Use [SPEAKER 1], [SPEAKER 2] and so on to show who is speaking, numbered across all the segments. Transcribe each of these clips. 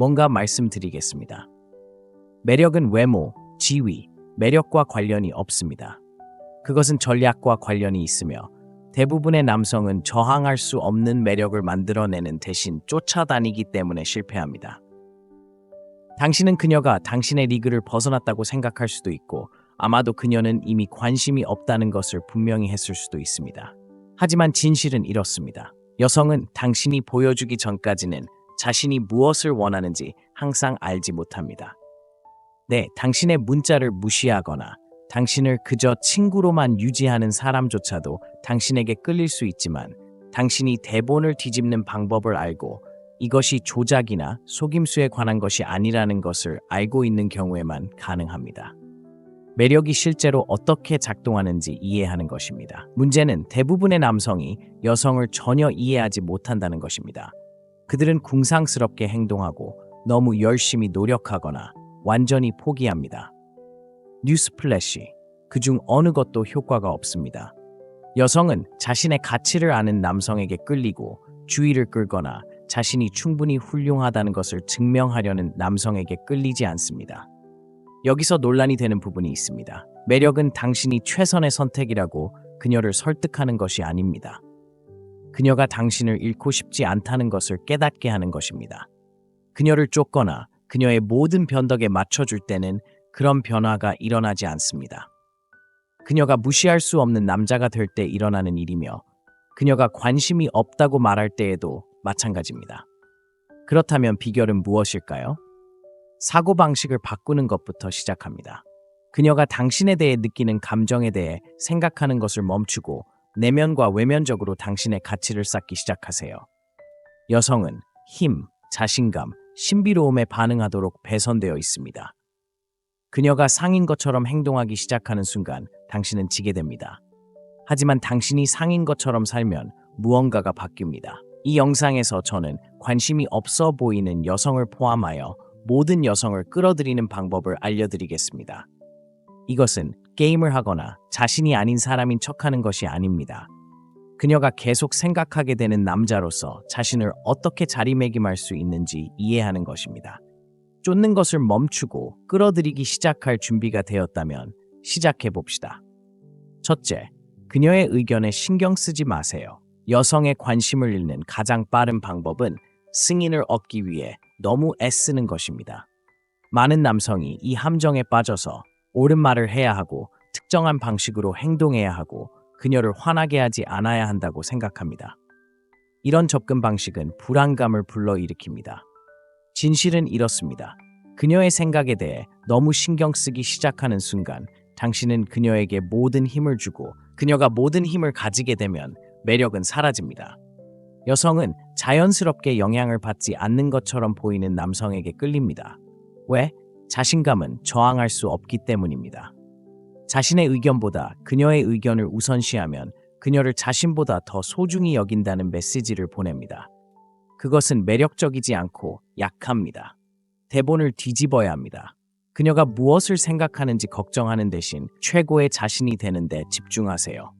[SPEAKER 1] 뭔가 말씀드리겠습니다. 매력은 외모, 지위, 매력과 관련이 없습니다. 그것은 전략과 관련이 있으며 대부분의 남성은 저항할 수 없는 매력을 만들어내는 대신 쫓아다니기 때문에 실패합니다. 당신은 그녀가 당신의 리그를 벗어났다고 생각할 수도 있고 아마도 그녀는 이미 관심이 없다는 것을 분명히 했을 수도 있습니다. 하지만 진실은 이렇습니다. 여성은 당신이 보여주기 전까지는 자신이 무엇을 원하는지 항상 알지 못합니다. 네, 당신의 문자를 무시하거나 당신을 그저 친구로만 유지하는 사람조차도 당신에게 끌릴 수 있지만 당신이 대본을 뒤집는 방법을 알고 이것이 조작이나 속임수에 관한 것이 아니라는 것을 알고 있는 경우에만 가능합니다. 매력이 실제로 어떻게 작동하는지 이해하는 것입니다. 문제는 대부분의 남성이 여성을 전혀 이해하지 못한다는 것입니다. 그들은 궁상스럽게 행동하고 너무 열심히 노력하거나 완전히 포기합니다. 뉴스플래시, 그중 어느 것도 효과가 없습니다. 여성은 자신의 가치를 아는 남성에게 끌리고 주의를 끌거나 자신이 충분히 훌륭하다는 것을 증명하려는 남성에게 끌리지 않습니다. 여기서 논란이 되는 부분이 있습니다. 매력은 당신이 최선의 선택이라고 그녀를 설득하는 것이 아닙니다. 그녀가 당신을 잃고 싶지 않다는 것을 깨닫게 하는 것입니다. 그녀를 쫓거나 그녀의 모든 변덕에 맞춰줄 때는 그런 변화가 일어나지 않습니다. 그녀가 무시할 수 없는 남자가 될 때 일어나는 일이며 그녀가 관심이 없다고 말할 때에도 마찬가지입니다. 그렇다면 비결은 무엇일까요? 사고방식을 바꾸는 것부터 시작합니다. 그녀가 당신에 대해 느끼는 감정에 대해 생각하는 것을 멈추고 내면과 외면적으로 당신의 가치를 쌓기 시작하세요. 여성은 힘, 자신감, 신비로움에 반응하도록 배선되어 있습니다. 그녀가 상인 것처럼 행동하기 시작하는 순간 당신은 지게 됩니다. 하지만 당신이 상인 것처럼 살면 무언가가 바뀝니다. 이 영상에서 저는 관심이 없어 보이는 여성을 포함하여 모든 여성을 끌어들이는 방법을 알려드리겠습니다. 이것은 게임을 하거나 자신이 아닌 사람인 척하는 것이 아닙니다. 그녀가 계속 생각하게 되는 남자로서 자신을 어떻게 자리매김할 수 있는지 이해하는 것입니다. 쫓는 것을 멈추고 끌어들이기 시작할 준비가 되었다면 시작해봅시다. 첫째, 그녀의 의견에 신경 쓰지 마세요. 여성의 관심을 잃는 가장 빠른 방법은 승인을 얻기 위해 너무 애쓰는 것입니다. 많은 남성이 이 함정에 빠져서 옳은 말을 해야 하고 특정한 방식으로 행동해야 하고 그녀를 화나게 하지 않아야 한다고 생각합니다. 이런 접근 방식은 불안감을 불러일으킵니다. 진실은 이렇습니다. 그녀의 생각에 대해 너무 신경 쓰기 시작하는 순간 당신은 그녀에게 모든 힘을 주고 그녀가 모든 힘을 가지게 되면 매력은 사라집니다. 여성은 자연스럽게 영향을 받지 않는 것처럼 보이는 남성에게 끌립니다. 왜? 자신감은 저항할 수 없기 때문입니다. 자신의 의견보다 그녀의 의견을 우선시하면 그녀를 자신보다 더 소중히 여긴다는 메시지를 보냅니다. 그것은 매력적이지 않고 약합니다. 대본을 뒤집어야 합니다. 그녀가 무엇을 생각하는지 걱정하는 대신 최고의 자신이 되는데 집중하세요.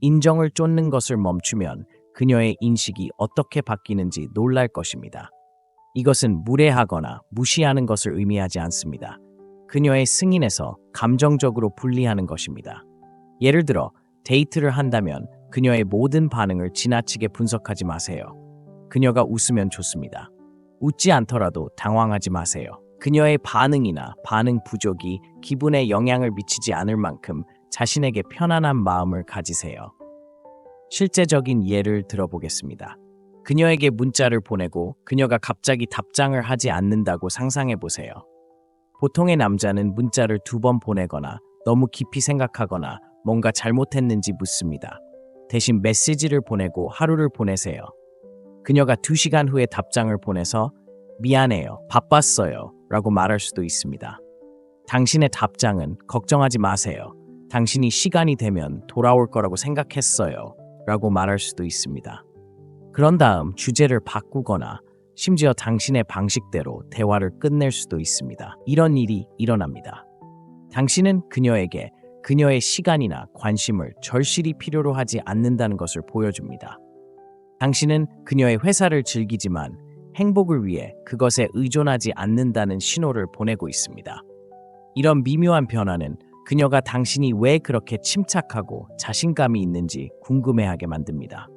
[SPEAKER 1] 인정을 쫓는 것을 멈추면 그녀의 인식이 어떻게 바뀌는지 놀랄 것입니다. 이것은 무례하거나 무시하는 것을 의미하지 않습니다. 그녀의 승인에서 감정적으로 분리하는 것입니다. 예를 들어 데이트를 한다면 그녀의 모든 반응을 지나치게 분석하지 마세요. 그녀가 웃으면 좋습니다. 웃지 않더라도 당황하지 마세요. 그녀의 반응이나 반응 부족이 기분에 영향을 미치지 않을 만큼 자신에게 편안한 마음을 가지세요. 실제적인 예를 들어보겠습니다. 그녀에게 문자를 보내고 그녀가 갑자기 답장을 하지 않는다고 상상해 보세요. 보통의 남자는 문자를 2번 보내거나 너무 깊이 생각하거나 뭔가 잘못했는지 묻습니다. 대신 메시지를 보내고 하루를 보내세요. 그녀가 2시간 후에 답장을 보내서 미안해요, 바빴어요 라고 말할 수도 있습니다. 당신의 답장은 걱정하지 마세요. 당신이 시간이 되면 돌아올 거라고 생각했어요 라고 말할 수도 있습니다. 그런 다음 주제를 바꾸거나 심지어 당신의 방식대로 대화를 끝낼 수도 있습니다. 이런 일이 일어납니다. 당신은 그녀에게 그녀의 시간이나 관심을 절실히 필요로 하지 않는다는 것을 보여줍니다. 당신은 그녀의 회사를 즐기지만 행복을 위해 그것에 의존하지 않는다는 신호를 보내고 있습니다. 이런 미묘한 변화는 그녀가 당신이 왜 그렇게 침착하고 자신감이 있는지 궁금해하게 만듭니다.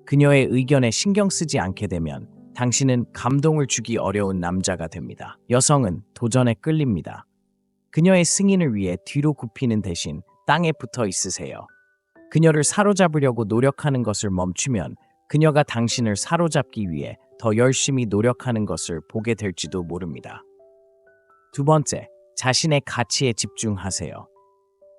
[SPEAKER 1] 그녀의 의견에 신경 쓰지 않게 되면 당신은 감동을 주기 어려운 남자가 됩니다. 여성은 도전에 끌립니다. 그녀의 승인을 위해 뒤로 굽히는 대신 땅에 붙어 있으세요. 그녀를 사로잡으려고 노력하는 것을 멈추면 그녀가 당신을 사로잡기 위해 더 열심히 노력하는 것을 보게 될지도 모릅니다. 두 번째, 자신의 가치에 집중하세요.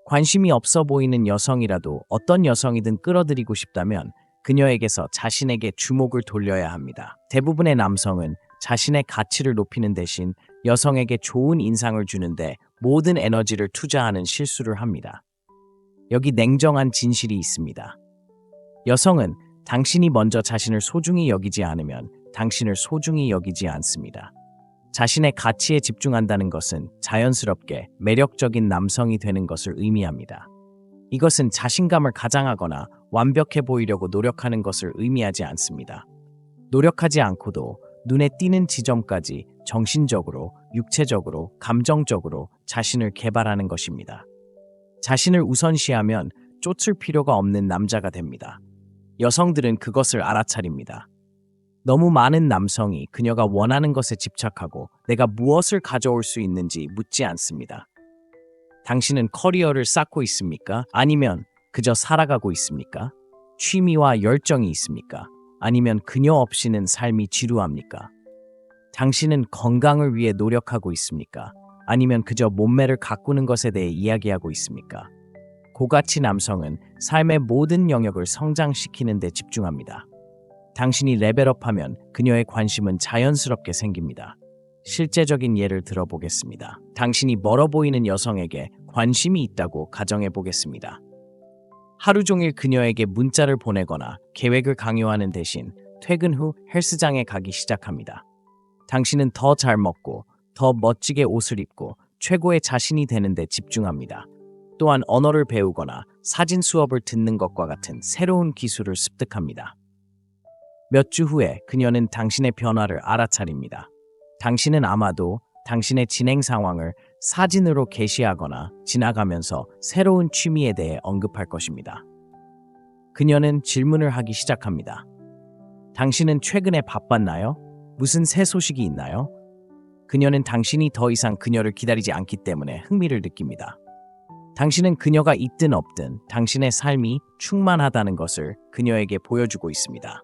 [SPEAKER 1] 관심이 없어 보이는 여성이라도 어떤 여성이든 끌어들이고 싶다면 그녀에게서 자신에게 주목을 돌려야 합니다. 대부분의 남성은 자신의 가치를 높이는 대신 여성에게 좋은 인상을 주는데 모든 에너지를 투자하는 실수를 합니다. 여기 냉정한 진실이 있습니다. 여성은 당신이 먼저 자신을 소중히 여기지 않으면 당신을 소중히 여기지 않습니다. 자신의 가치에 집중한다는 것은 자연스럽게 매력적인 남성이 되는 것을 의미합니다. 이것은 자신감을 가장하거나 완벽해 보이려고 노력하는 것을 의미하지 않습니다. 노력하지 않고도 눈에 띄는 지점까지 정신적으로, 육체적으로, 감정적으로 자신을 개발하는 것입니다. 자신을 우선시하면 쫓을 필요가 없는 남자가 됩니다. 여성들은 그것을 알아차립니다. 너무 많은 남성이 그녀가 원하는 것에 집착하고 내가 무엇을 가져올 수 있는지 묻지 않습니다. 당신은 커리어를 쌓고 있습니까? 아니면 그저 살아가고 있습니까? 취미와 열정이 있습니까? 아니면 그녀 없이는 삶이 지루합니까? 당신은 건강을 위해 노력하고 있습니까? 아니면 그저 몸매를 가꾸는 것에 대해 이야기하고 있습니까? 고가치 남성은 삶의 모든 영역을 성장시키는 데 집중합니다. 당신이 레벨업하면 그녀의 관심은 자연스럽게 생깁니다. 실제적인 예를 들어보겠습니다. 당신이 멀어 보이는 여성에게 관심이 있다고 가정해 보겠습니다. 하루 종일 그녀에게 문자를 보내거나 계획을 강요하는 대신 퇴근 후 헬스장에 가기 시작합니다. 당신은 더 잘 먹고 더 멋지게 옷을 입고 최고의 자신이 되는 데 집중합니다. 또한 언어를 배우거나 사진 수업을 듣는 것과 같은 새로운 기술을 습득합니다. 몇 주 후에 그녀는 당신의 변화를 알아차립니다. 당신은 아마도 당신의 진행 상황을 사진으로 게시하거나 지나가면서 새로운 취미에 대해 언급할 것입니다. 그녀는 질문을 하기 시작합니다. 당신은 최근에 바빴나요? 무슨 새 소식이 있나요? 그녀는 당신이 더 이상 그녀를 기다리지 않기 때문에 흥미를 느낍니다. 당신은 그녀가 있든 없든 당신의 삶이 충만하다는 것을 그녀에게 보여주고 있습니다.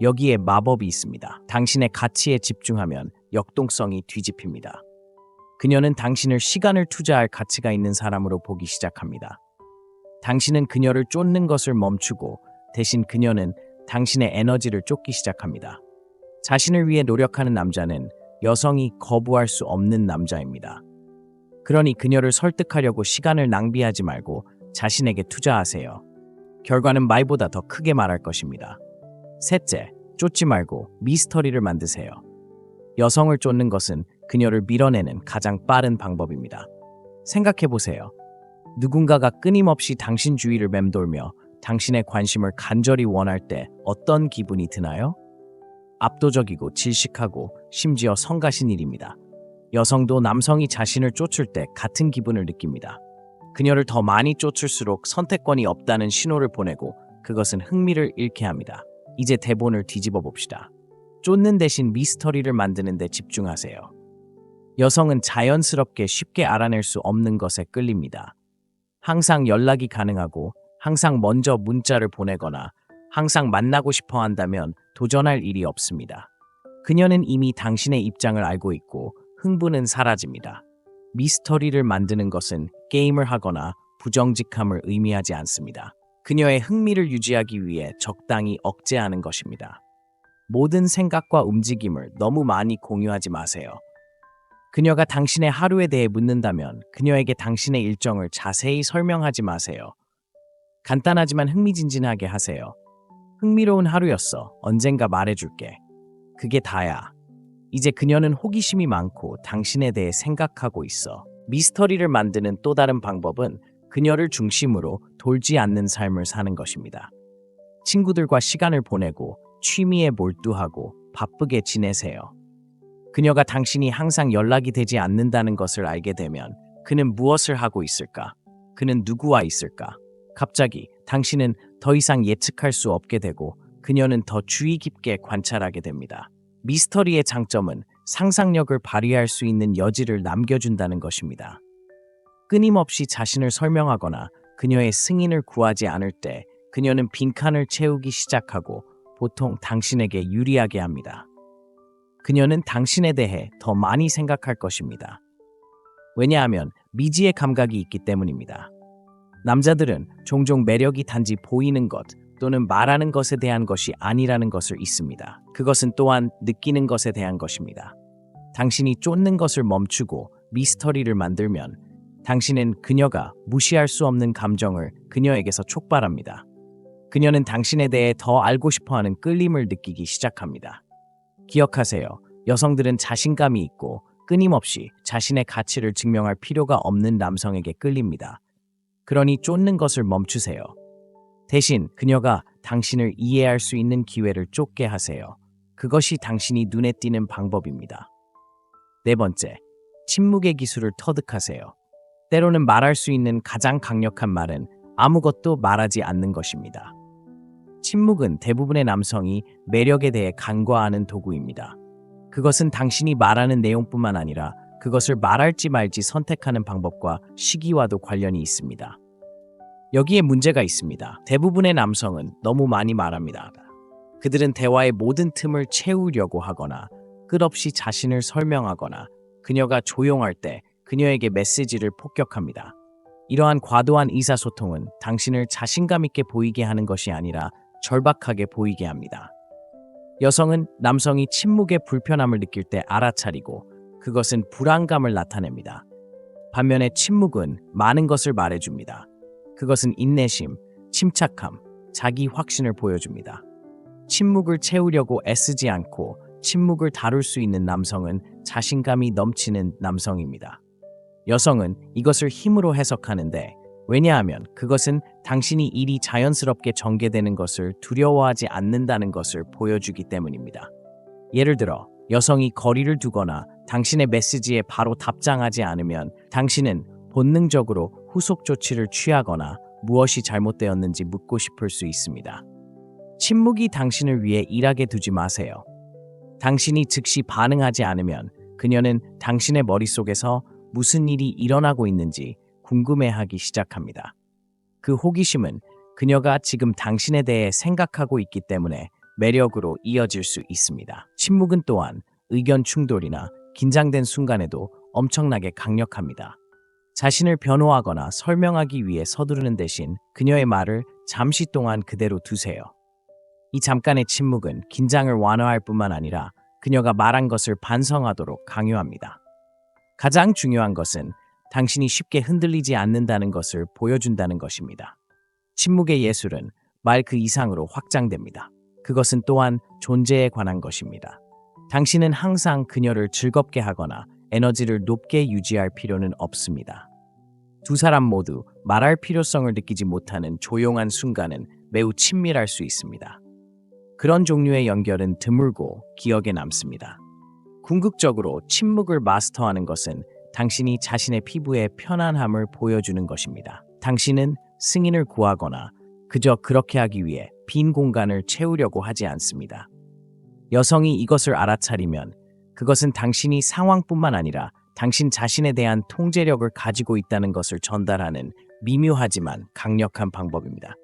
[SPEAKER 1] 여기에 마법이 있습니다. 당신의 가치에 집중하면 역동성이 뒤집힙니다. 그녀는 당신을 시간을 투자할 가치가 있는 사람으로 보기 시작합니다. 당신은 그녀를 쫓는 것을 멈추고 대신 그녀는 당신의 에너지를 쫓기 시작합니다. 자신을 위해 노력하는 남자는 여성이 거부할 수 없는 남자입니다. 그러니 그녀를 설득하려고 시간을 낭비하지 말고 자신에게 투자하세요. 결과는 말보다 더 크게 말할 것입니다. 셋째, 쫓지 말고 미스터리를 만드세요. 여성을 쫓는 것은 그녀를 밀어내는 가장 빠른 방법입니다. 생각해보세요. 누군가가 끊임없이 당신 주위를 맴돌며 당신의 관심을 간절히 원할 때 어떤 기분이 드나요? 압도적이고 질식하고 심지어 성가신 일입니다. 여성도 남성이 자신을 쫓을 때 같은 기분을 느낍니다. 그녀를 더 많이 쫓을수록 선택권이 없다는 신호를 보내고 그것은 흥미를 잃게 합니다. 이제 대본을 뒤집어 봅시다. 쫓는 대신 미스터리를 만드는 데 집중하세요. 여성은 자연스럽게 쉽게 알아낼 수 없는 것에 끌립니다. 항상 연락이 가능하고 항상 먼저 문자를 보내거나 항상 만나고 싶어 한다면 도전할 일이 없습니다. 그녀는 이미 당신의 입장을 알고 있고 흥분은 사라집니다. 미스터리를 만드는 것은 게임을 하거나 부정직함을 의미하지 않습니다. 그녀의 흥미를 유지하기 위해 적당히 억제하는 것입니다. 모든 생각과 움직임을 너무 많이 공유하지 마세요. 그녀가 당신의 하루에 대해 묻는다면 그녀에게 당신의 일정을 자세히 설명하지 마세요. 간단하지만 흥미진진하게 하세요. 흥미로운 하루였어. 언젠가 말해줄게. 그게 다야. 이제 그녀는 호기심이 많고 당신에 대해 생각하고 있어. 미스터리를 만드는 또 다른 방법은 그녀를 중심으로 돌지 않는 삶을 사는 것입니다. 친구들과 시간을 보내고 취미에 몰두하고 바쁘게 지내세요. 그녀가 당신이 항상 연락이 되지 않는다는 것을 알게 되면 그는 무엇을 하고 있을까? 그는 누구와 있을까? 갑자기 당신은 더 이상 예측할 수 없게 되고 그녀는 더 주의 깊게 관찰하게 됩니다. 미스터리의 장점은 상상력을 발휘할 수 있는 여지를 남겨준다는 것입니다. 끊임없이 자신을 설명하거나 그녀의 승인을 구하지 않을 때 그녀는 빈칸을 채우기 시작하고 보통 당신에게 유리하게 합니다. 그녀는 당신에 대해 더 많이 생각할 것입니다. 왜냐하면 미지의 감각이 있기 때문입니다. 남자들은 종종 매력이 단지 보이는 것 또는 말하는 것에 대한 것이 아니라는 것을 잊습니다. 그것은 또한 느끼는 것에 대한 것입니다. 당신이 쫓는 것을 멈추고 미스터리를 만들면 당신은 그녀가 무시할 수 없는 감정을 그녀에게서 촉발합니다. 그녀는 당신에 대해 더 알고 싶어하는 끌림을 느끼기 시작합니다. 기억하세요. 여성들은 자신감이 있고 끊임없이 자신의 가치를 증명할 필요가 없는 남성에게 끌립니다. 그러니 쫓는 것을 멈추세요. 대신 그녀가 당신을 이해할 수 있는 기회를 쫓게 하세요. 그것이 당신이 눈에 띄는 방법입니다. 네 번째, 침묵의 기술을 터득하세요. 때로는 말할 수 있는 가장 강력한 말은 아무것도 말하지 않는 것입니다. 침묵은 대부분의 남성이 매력에 대해 간과하는 도구입니다. 그것은 당신이 말하는 내용뿐만 아니라 그것을 말할지 말지 선택하는 방법과 시기와도 관련이 있습니다. 여기에 문제가 있습니다. 대부분의 남성은 너무 많이 말합니다. 그들은 대화의 모든 틈을 채우려고 하거나 끝없이 자신을 설명하거나 그녀가 조용할 때 그녀에게 메시지를 폭격합니다. 이러한 과도한 의사소통은 당신을 자신감 있게 보이게 하는 것이 아니라 절박하게 보이게 합니다. 여성은 남성이 침묵의 불편함을 느낄 때 알아차리고 그것은 불안감을 나타냅니다. 반면에 침묵은 많은 것을 말해줍니다. 그것은 인내심, 침착함, 자기 확신을 보여줍니다. 침묵을 채우려고 애쓰지 않고 침묵을 다룰 수 있는 남성은 자신감이 넘치는 남성입니다. 여성은 이것을 힘으로 해석하는데 왜냐하면 그것은 당신이 일이 자연스럽게 전개되는 것을 두려워하지 않는다는 것을 보여주기 때문입니다. 예를 들어 여성이 거리를 두거나 당신의 메시지에 바로 답장하지 않으면 당신은 본능적으로 후속 조치를 취하거나 무엇이 잘못되었는지 묻고 싶을 수 있습니다. 침묵이 당신을 위해 일하게 두지 마세요. 당신이 즉시 반응하지 않으면 그녀는 당신의 머릿속에서 무슨 일이 일어나고 있는지 궁금해하기 시작합니다. 그 호기심은 그녀가 지금 당신에 대해 생각하고 있기 때문에 매력으로 이어질 수 있습니다. 침묵은 또한 의견 충돌이나 긴장된 순간에도 엄청나게 강력합니다. 자신을 변호하거나 설명하기 위해 서두르는 대신 그녀의 말을 잠시 동안 그대로 두세요. 이 잠깐의 침묵은 긴장을 완화할 뿐만 아니라 그녀가 말한 것을 반성하도록 강요합니다. 가장 중요한 것은 당신이 쉽게 흔들리지 않는다는 것을 보여준다는 것입니다. 침묵의 예술은 말 그 이상으로 확장됩니다. 그것은 또한 존재에 관한 것입니다. 당신은 항상 그녀를 즐겁게 하거나 에너지를 높게 유지할 필요는 없습니다. 두 사람 모두 말할 필요성을 느끼지 못하는 조용한 순간은 매우 친밀할 수 있습니다. 그런 종류의 연결은 드물고 기억에 남습니다. 궁극적으로 침묵을 마스터하는 것은 당신이 자신의 피부에 편안함을 보여주는 것입니다. 당신은 승인을 구하거나 그저 그렇게 하기 위해 빈 공간을 채우려고 하지 않습니다. 여성이 이것을 알아차리면 그것은 당신이 상황뿐만 아니라 당신 자신에 대한 통제력을 가지고 있다는 것을 전달하는 미묘하지만 강력한 방법입니다.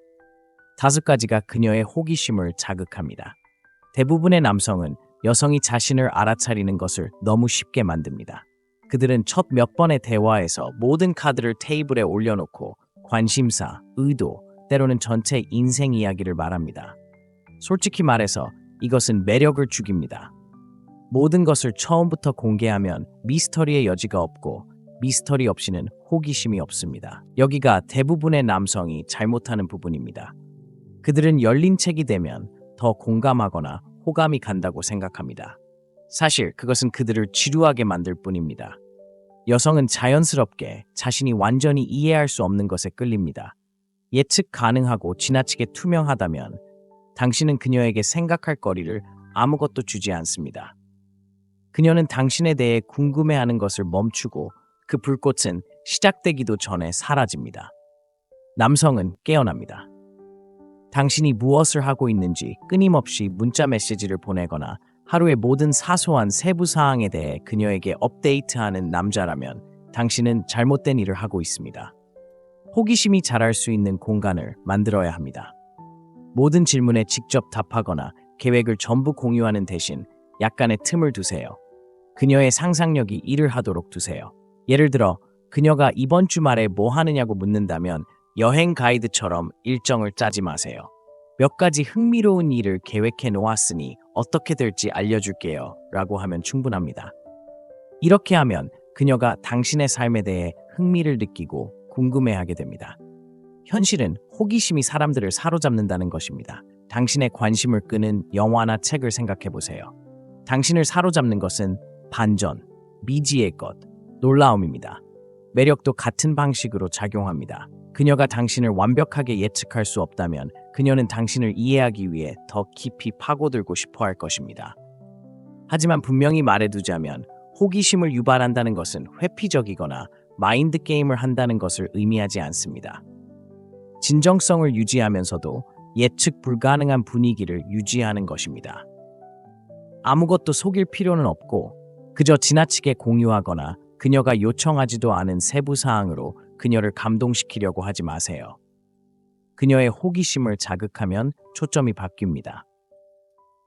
[SPEAKER 1] 5가지가 그녀의 호기심을 자극합니다. 대부분의 남성은 여성이 자신을 알아차리는 것을 너무 쉽게 만듭니다. 그들은 첫 몇 번의 대화에서 모든 카드를 테이블에 올려놓고 관심사, 의도, 때로는 전체 인생 이야기를 말합니다. 솔직히 말해서 이것은 매력을 죽입니다. 모든 것을 처음부터 공개하면 미스터리의 여지가 없고 미스터리 없이는 호기심이 없습니다. 여기가 대부분의 남성이 잘못하는 부분입니다. 그들은 열린 책이 되면 더 공감하거나 호감이 간다고 생각합니다. 사실 그것은 그들을 지루하게 만들 뿐입니다. 여성은 자연스럽게 자신이 완전히 이해할 수 없는 것에 끌립니다. 예측 가능하고 지나치게 투명하다면 당신은 그녀에게 생각할 거리를 아무것도 주지 않습니다. 그녀는 당신에 대해 궁금해하는 것을 멈추고 그 불꽃은 시작되기도 전에 사라집니다. 남성은 깨어납니다. 당신이 무엇을 하고 있는지 끊임없이 문자 메시지를 보내거나 하루의 모든 사소한 세부 사항에 대해 그녀에게 업데이트하는 남자라면 당신은 잘못된 일을 하고 있습니다. 호기심이 자랄 수 있는 공간을 만들어야 합니다. 모든 질문에 직접 답하거나 계획을 전부 공유하는 대신 약간의 틈을 두세요. 그녀의 상상력이 일을 하도록 두세요. 예를 들어 그녀가 이번 주말에 뭐 하느냐고 묻는다면 여행 가이드처럼 일정을 짜지 마세요. 몇 가지 흥미로운 일을 계획해 놓았으니 어떻게 될지 알려줄게요 라고 하면 충분합니다. 이렇게 하면 그녀가 당신의 삶에 대해 흥미를 느끼고 궁금해하게 됩니다. 현실은 호기심이 사람들을 사로잡는다는 것입니다. 당신의 관심을 끄는 영화나 책을 생각해 보세요. 당신을 사로잡는 것은 반전, 미지의 것, 놀라움입니다. 매력도 같은 방식으로 작용합니다. 그녀가 당신을 완벽하게 예측할 수 없다면 그녀는 당신을 이해하기 위해 더 깊이 파고들고 싶어 할 것입니다. 하지만 분명히 말해두자면 호기심을 유발한다는 것은 회피적이거나 마인드 게임을 한다는 것을 의미하지 않습니다. 진정성을 유지하면서도 예측 불가능한 분위기를 유지하는 것입니다. 아무것도 속일 필요는 없고 그저 지나치게 공유하거나 그녀가 요청하지도 않은 세부 사항으로 그녀를 감동시키려고 하지 마세요. 그녀의 호기심을 자극하면 초점이 바뀝니다.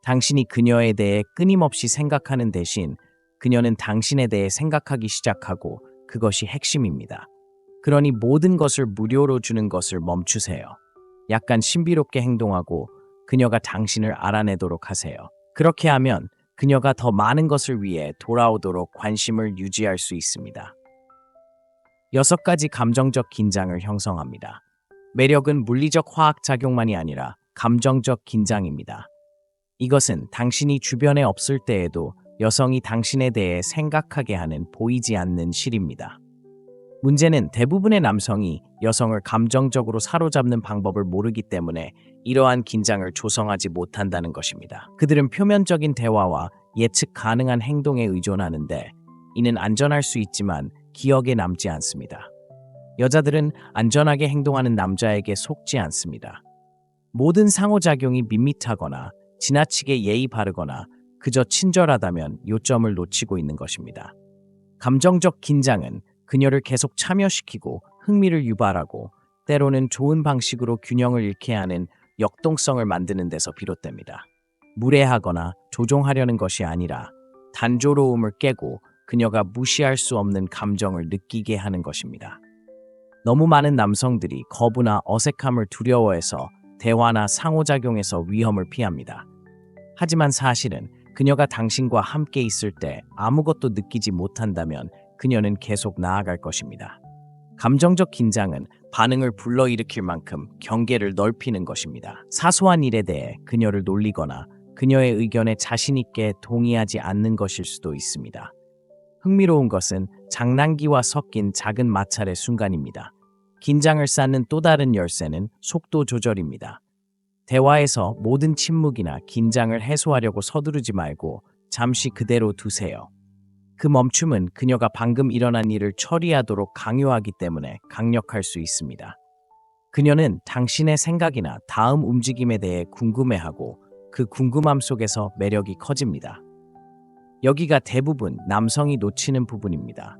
[SPEAKER 1] 당신이 그녀에 대해 끊임없이 생각하는 대신 그녀는 당신에 대해 생각하기 시작하고 그것이 핵심입니다. 그러니 모든 것을 무료로 주는 것을 멈추세요. 약간 신비롭게 행동하고 그녀가 당신을 알아내도록 하세요. 그렇게 하면 그녀가 더 많은 것을 위해 돌아오도록 관심을 유지할 수 있습니다. 6가지 감정적 긴장을 형성합니다. 매력은 물리적 화학 작용만이 아니라 감정적 긴장입니다. 이것은 당신이 주변에 없을 때에도 여성이 당신에 대해 생각하게 하는 보이지 않는 실입니다. 문제는 대부분의 남성이 여성을 감정적으로 사로잡는 방법을 모르기 때문에 이러한 긴장을 조성하지 못한다는 것입니다. 그들은 표면적인 대화와 예측 가능한 행동에 의존하는데 이는 안전할 수 있지만 기억에 남지 않습니다. 여자들은 안전하게 행동하는 남자에게 속지 않습니다. 모든 상호작용이 밋밋하거나 지나치게 예의 바르거나 그저 친절하다면 요점을 놓치고 있는 것입니다. 감정적 긴장은 그녀를 계속 참여시키고 흥미를 유발하고 때로는 좋은 방식으로 균형을 잃게 하는 역동성을 만드는 데서 비롯됩니다. 무례하거나 조종하려는 것이 아니라 단조로움을 깨고 그녀가 무시할 수 없는 감정을 느끼게 하는 것입니다. 너무 많은 남성들이 거부나 어색함을 두려워해서 대화나 상호작용에서 위험을 피합니다. 하지만 사실은 그녀가 당신과 함께 있을 때 아무것도 느끼지 못한다면 그녀는 계속 나아갈 것입니다. 감정적 긴장은 반응을 불러일으킬 만큼 경계를 넓히는 것입니다. 사소한 일에 대해 그녀를 놀리거나 그녀의 의견에 자신 있게 동의하지 않는 것일 수도 있습니다. 흥미로운 것은 장난기와 섞인 작은 마찰의 순간입니다. 긴장을 쌓는 또 다른 열쇠는 속도 조절입니다. 대화에서 모든 침묵이나 긴장을 해소하려고 서두르지 말고 잠시 그대로 두세요. 그 멈춤은 그녀가 방금 일어난 일을 처리하도록 강요하기 때문에 강력할 수 있습니다. 그녀는 당신의 생각이나 다음 움직임에 대해 궁금해하고 그 궁금함 속에서 매력이 커집니다. 여기가 대부분 남성이 놓치는 부분입니다.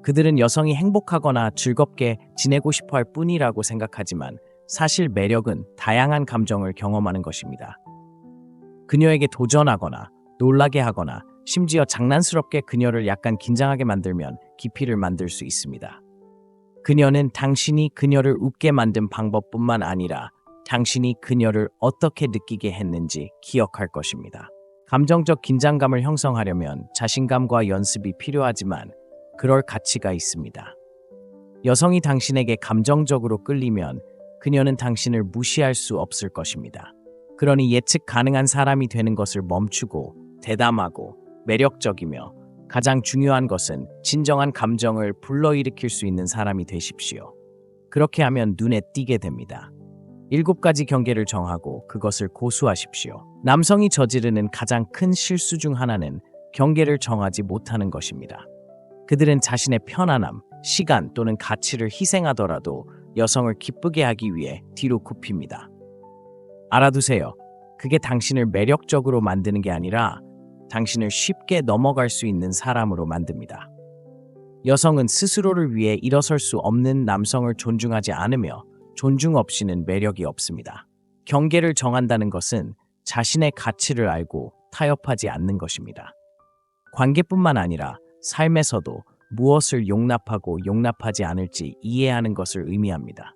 [SPEAKER 1] 그들은 여성이 행복하거나 즐겁게 지내고 싶어 할 뿐이라고 생각하지만 사실 매력은 다양한 감정을 경험하는 것입니다. 그녀에게 도전하거나 놀라게 하거나 심지어 장난스럽게 그녀를 약간 긴장하게 만들면 깊이를 만들 수 있습니다. 그녀는 당신이 그녀를 웃게 만든 방법뿐만 아니라 당신이 그녀를 어떻게 느끼게 했는지 기억할 것입니다. 감정적 긴장감을 형성하려면 자신감과 연습이 필요하지만 그럴 가치가 있습니다. 여성이 당신에게 감정적으로 끌리면 그녀는 당신을 무시할 수 없을 것입니다. 그러니 예측 가능한 사람이 되는 것을 멈추고 대담하고 매력적이며 가장 중요한 것은 진정한 감정을 불러일으킬 수 있는 사람이 되십시오. 그렇게 하면 눈에 띄게 됩니다. 7가지 경계를 정하고 그것을 고수하십시오. 남성이 저지르는 가장 큰 실수 중 하나는 경계를 정하지 못하는 것입니다. 그들은 자신의 편안함, 시간 또는 가치를 희생하더라도 여성을 기쁘게 하기 위해 뒤로 굽힙니다. 알아두세요. 그게 당신을 매력적으로 만드는 게 아니라 당신을 쉽게 넘어갈 수 있는 사람으로 만듭니다. 여성은 스스로를 위해 일어설 수 없는 남성을 존중하지 않으며 존중 없이는 매력이 없습니다. 경계를 정한다는 것은 자신의 가치를 알고 타협하지 않는 것입니다. 관계뿐만 아니라 삶에서도 무엇을 용납하고 용납하지 않을지 이해하는 것을 의미합니다.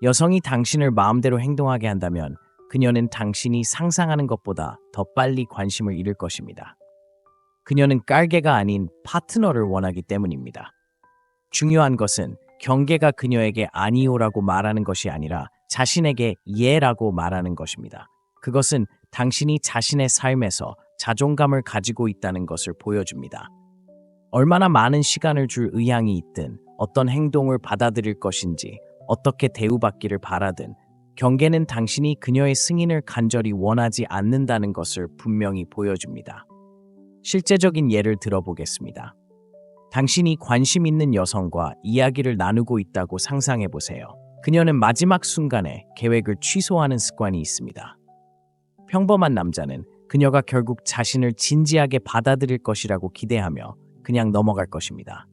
[SPEAKER 1] 여성이 당신을 마음대로 행동하게 한다면 그녀는 당신이 상상하는 것보다 더 빨리 관심을 잃을 것입니다. 그녀는 깔개가 아닌 파트너를 원하기 때문입니다. 중요한 것은 경계가 그녀에게 아니오라고 말하는 것이 아니라 자신에게 예라고 말하는 것입니다. 그것은 당신이 자신의 삶에서 자존감을 가지고 있다는 것을 보여줍니다. 얼마나 많은 시간을 줄 의향이 있든 어떤 행동을 받아들일 것인지 어떻게 대우받기를 바라든 경계는 당신이 그녀의 승인을 간절히 원하지 않는다는 것을 분명히 보여줍니다. 실제적인 예를 들어보겠습니다. 당신이 관심 있는 여성과 이야기를 나누고 있다고 상상해 보세요. 그녀는 마지막 순간에 계획을 취소하는 습관이 있습니다. 평범한 남자는 그녀가 결국 자신을 진지하게 받아들일 것이라고 기대하며 그냥 넘어갈 것입니다.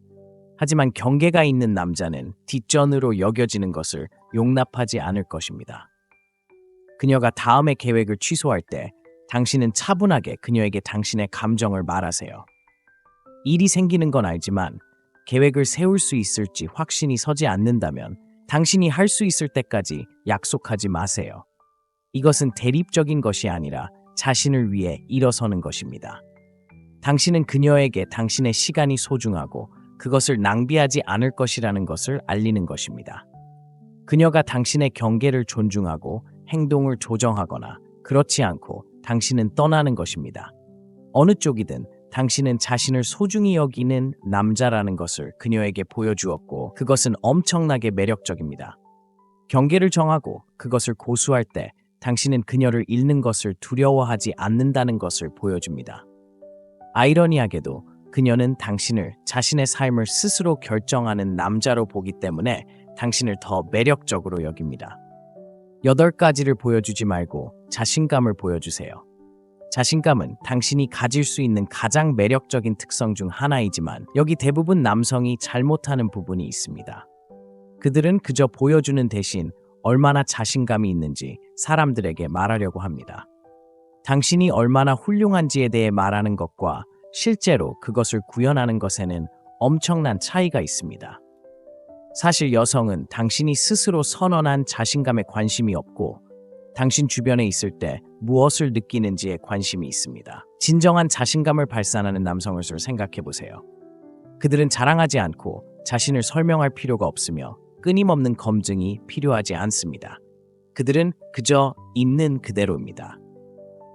[SPEAKER 1] 하지만 경계가 있는 남자는 뒷전으로 여겨지는 것을 용납하지 않을 것입니다. 그녀가 다음의 계획을 취소할 때 당신은 차분하게 그녀에게 당신의 감정을 말하세요. 일이 생기는 건 알지만 계획을 세울 수 있을지 확신이 서지 않는다면 당신이 할 수 있을 때까지 약속하지 마세요. 이것은 대립적인 것이 아니라 자신을 위해 일어서는 것입니다. 당신은 그녀에게 당신의 시간이 소중하고 그것을 낭비하지 않을 것이라는 것을 알리는 것입니다. 그녀가 당신의 경계를 존중하고 행동을 조정하거나 그렇지 않고 당신은 떠나는 것입니다. 어느 쪽이든 당신은 자신을 소중히 여기는 남자라는 것을 그녀에게 보여주었고 그것은 엄청나게 매력적입니다. 경계를 정하고 그것을 고수할 때 당신은 그녀를 잃는 것을 두려워하지 않는다는 것을 보여줍니다. 아이러니하게도 그녀는 당신을 자신의 삶을 스스로 결정하는 남자로 보기 때문에 당신을 더 매력적으로 여깁니다. 8가지를 보여주지 말고 자신감을 보여주세요. 자신감은 당신이 가질 수 있는 가장 매력적인 특성 중 하나이지만 여기 대부분 남성이 잘못하는 부분이 있습니다. 그들은 그저 보여주는 대신 얼마나 자신감이 있는지 사람들에게 말하려고 합니다. 당신이 얼마나 훌륭한지에 대해 말하는 것과 실제로 그것을 구현하는 것에는 엄청난 차이가 있습니다. 사실 여성은 당신이 스스로 선언한 자신감에 관심이 없고 당신 주변에 있을 때 무엇을 느끼는지에 관심이 있습니다. 진정한 자신감을 발산하는 남성을 생각해 보세요. 그들은 자랑하지 않고 자신을 설명할 필요가 없으며 끊임없는 검증이 필요하지 않습니다. 그들은 그저 있는 그대로입니다.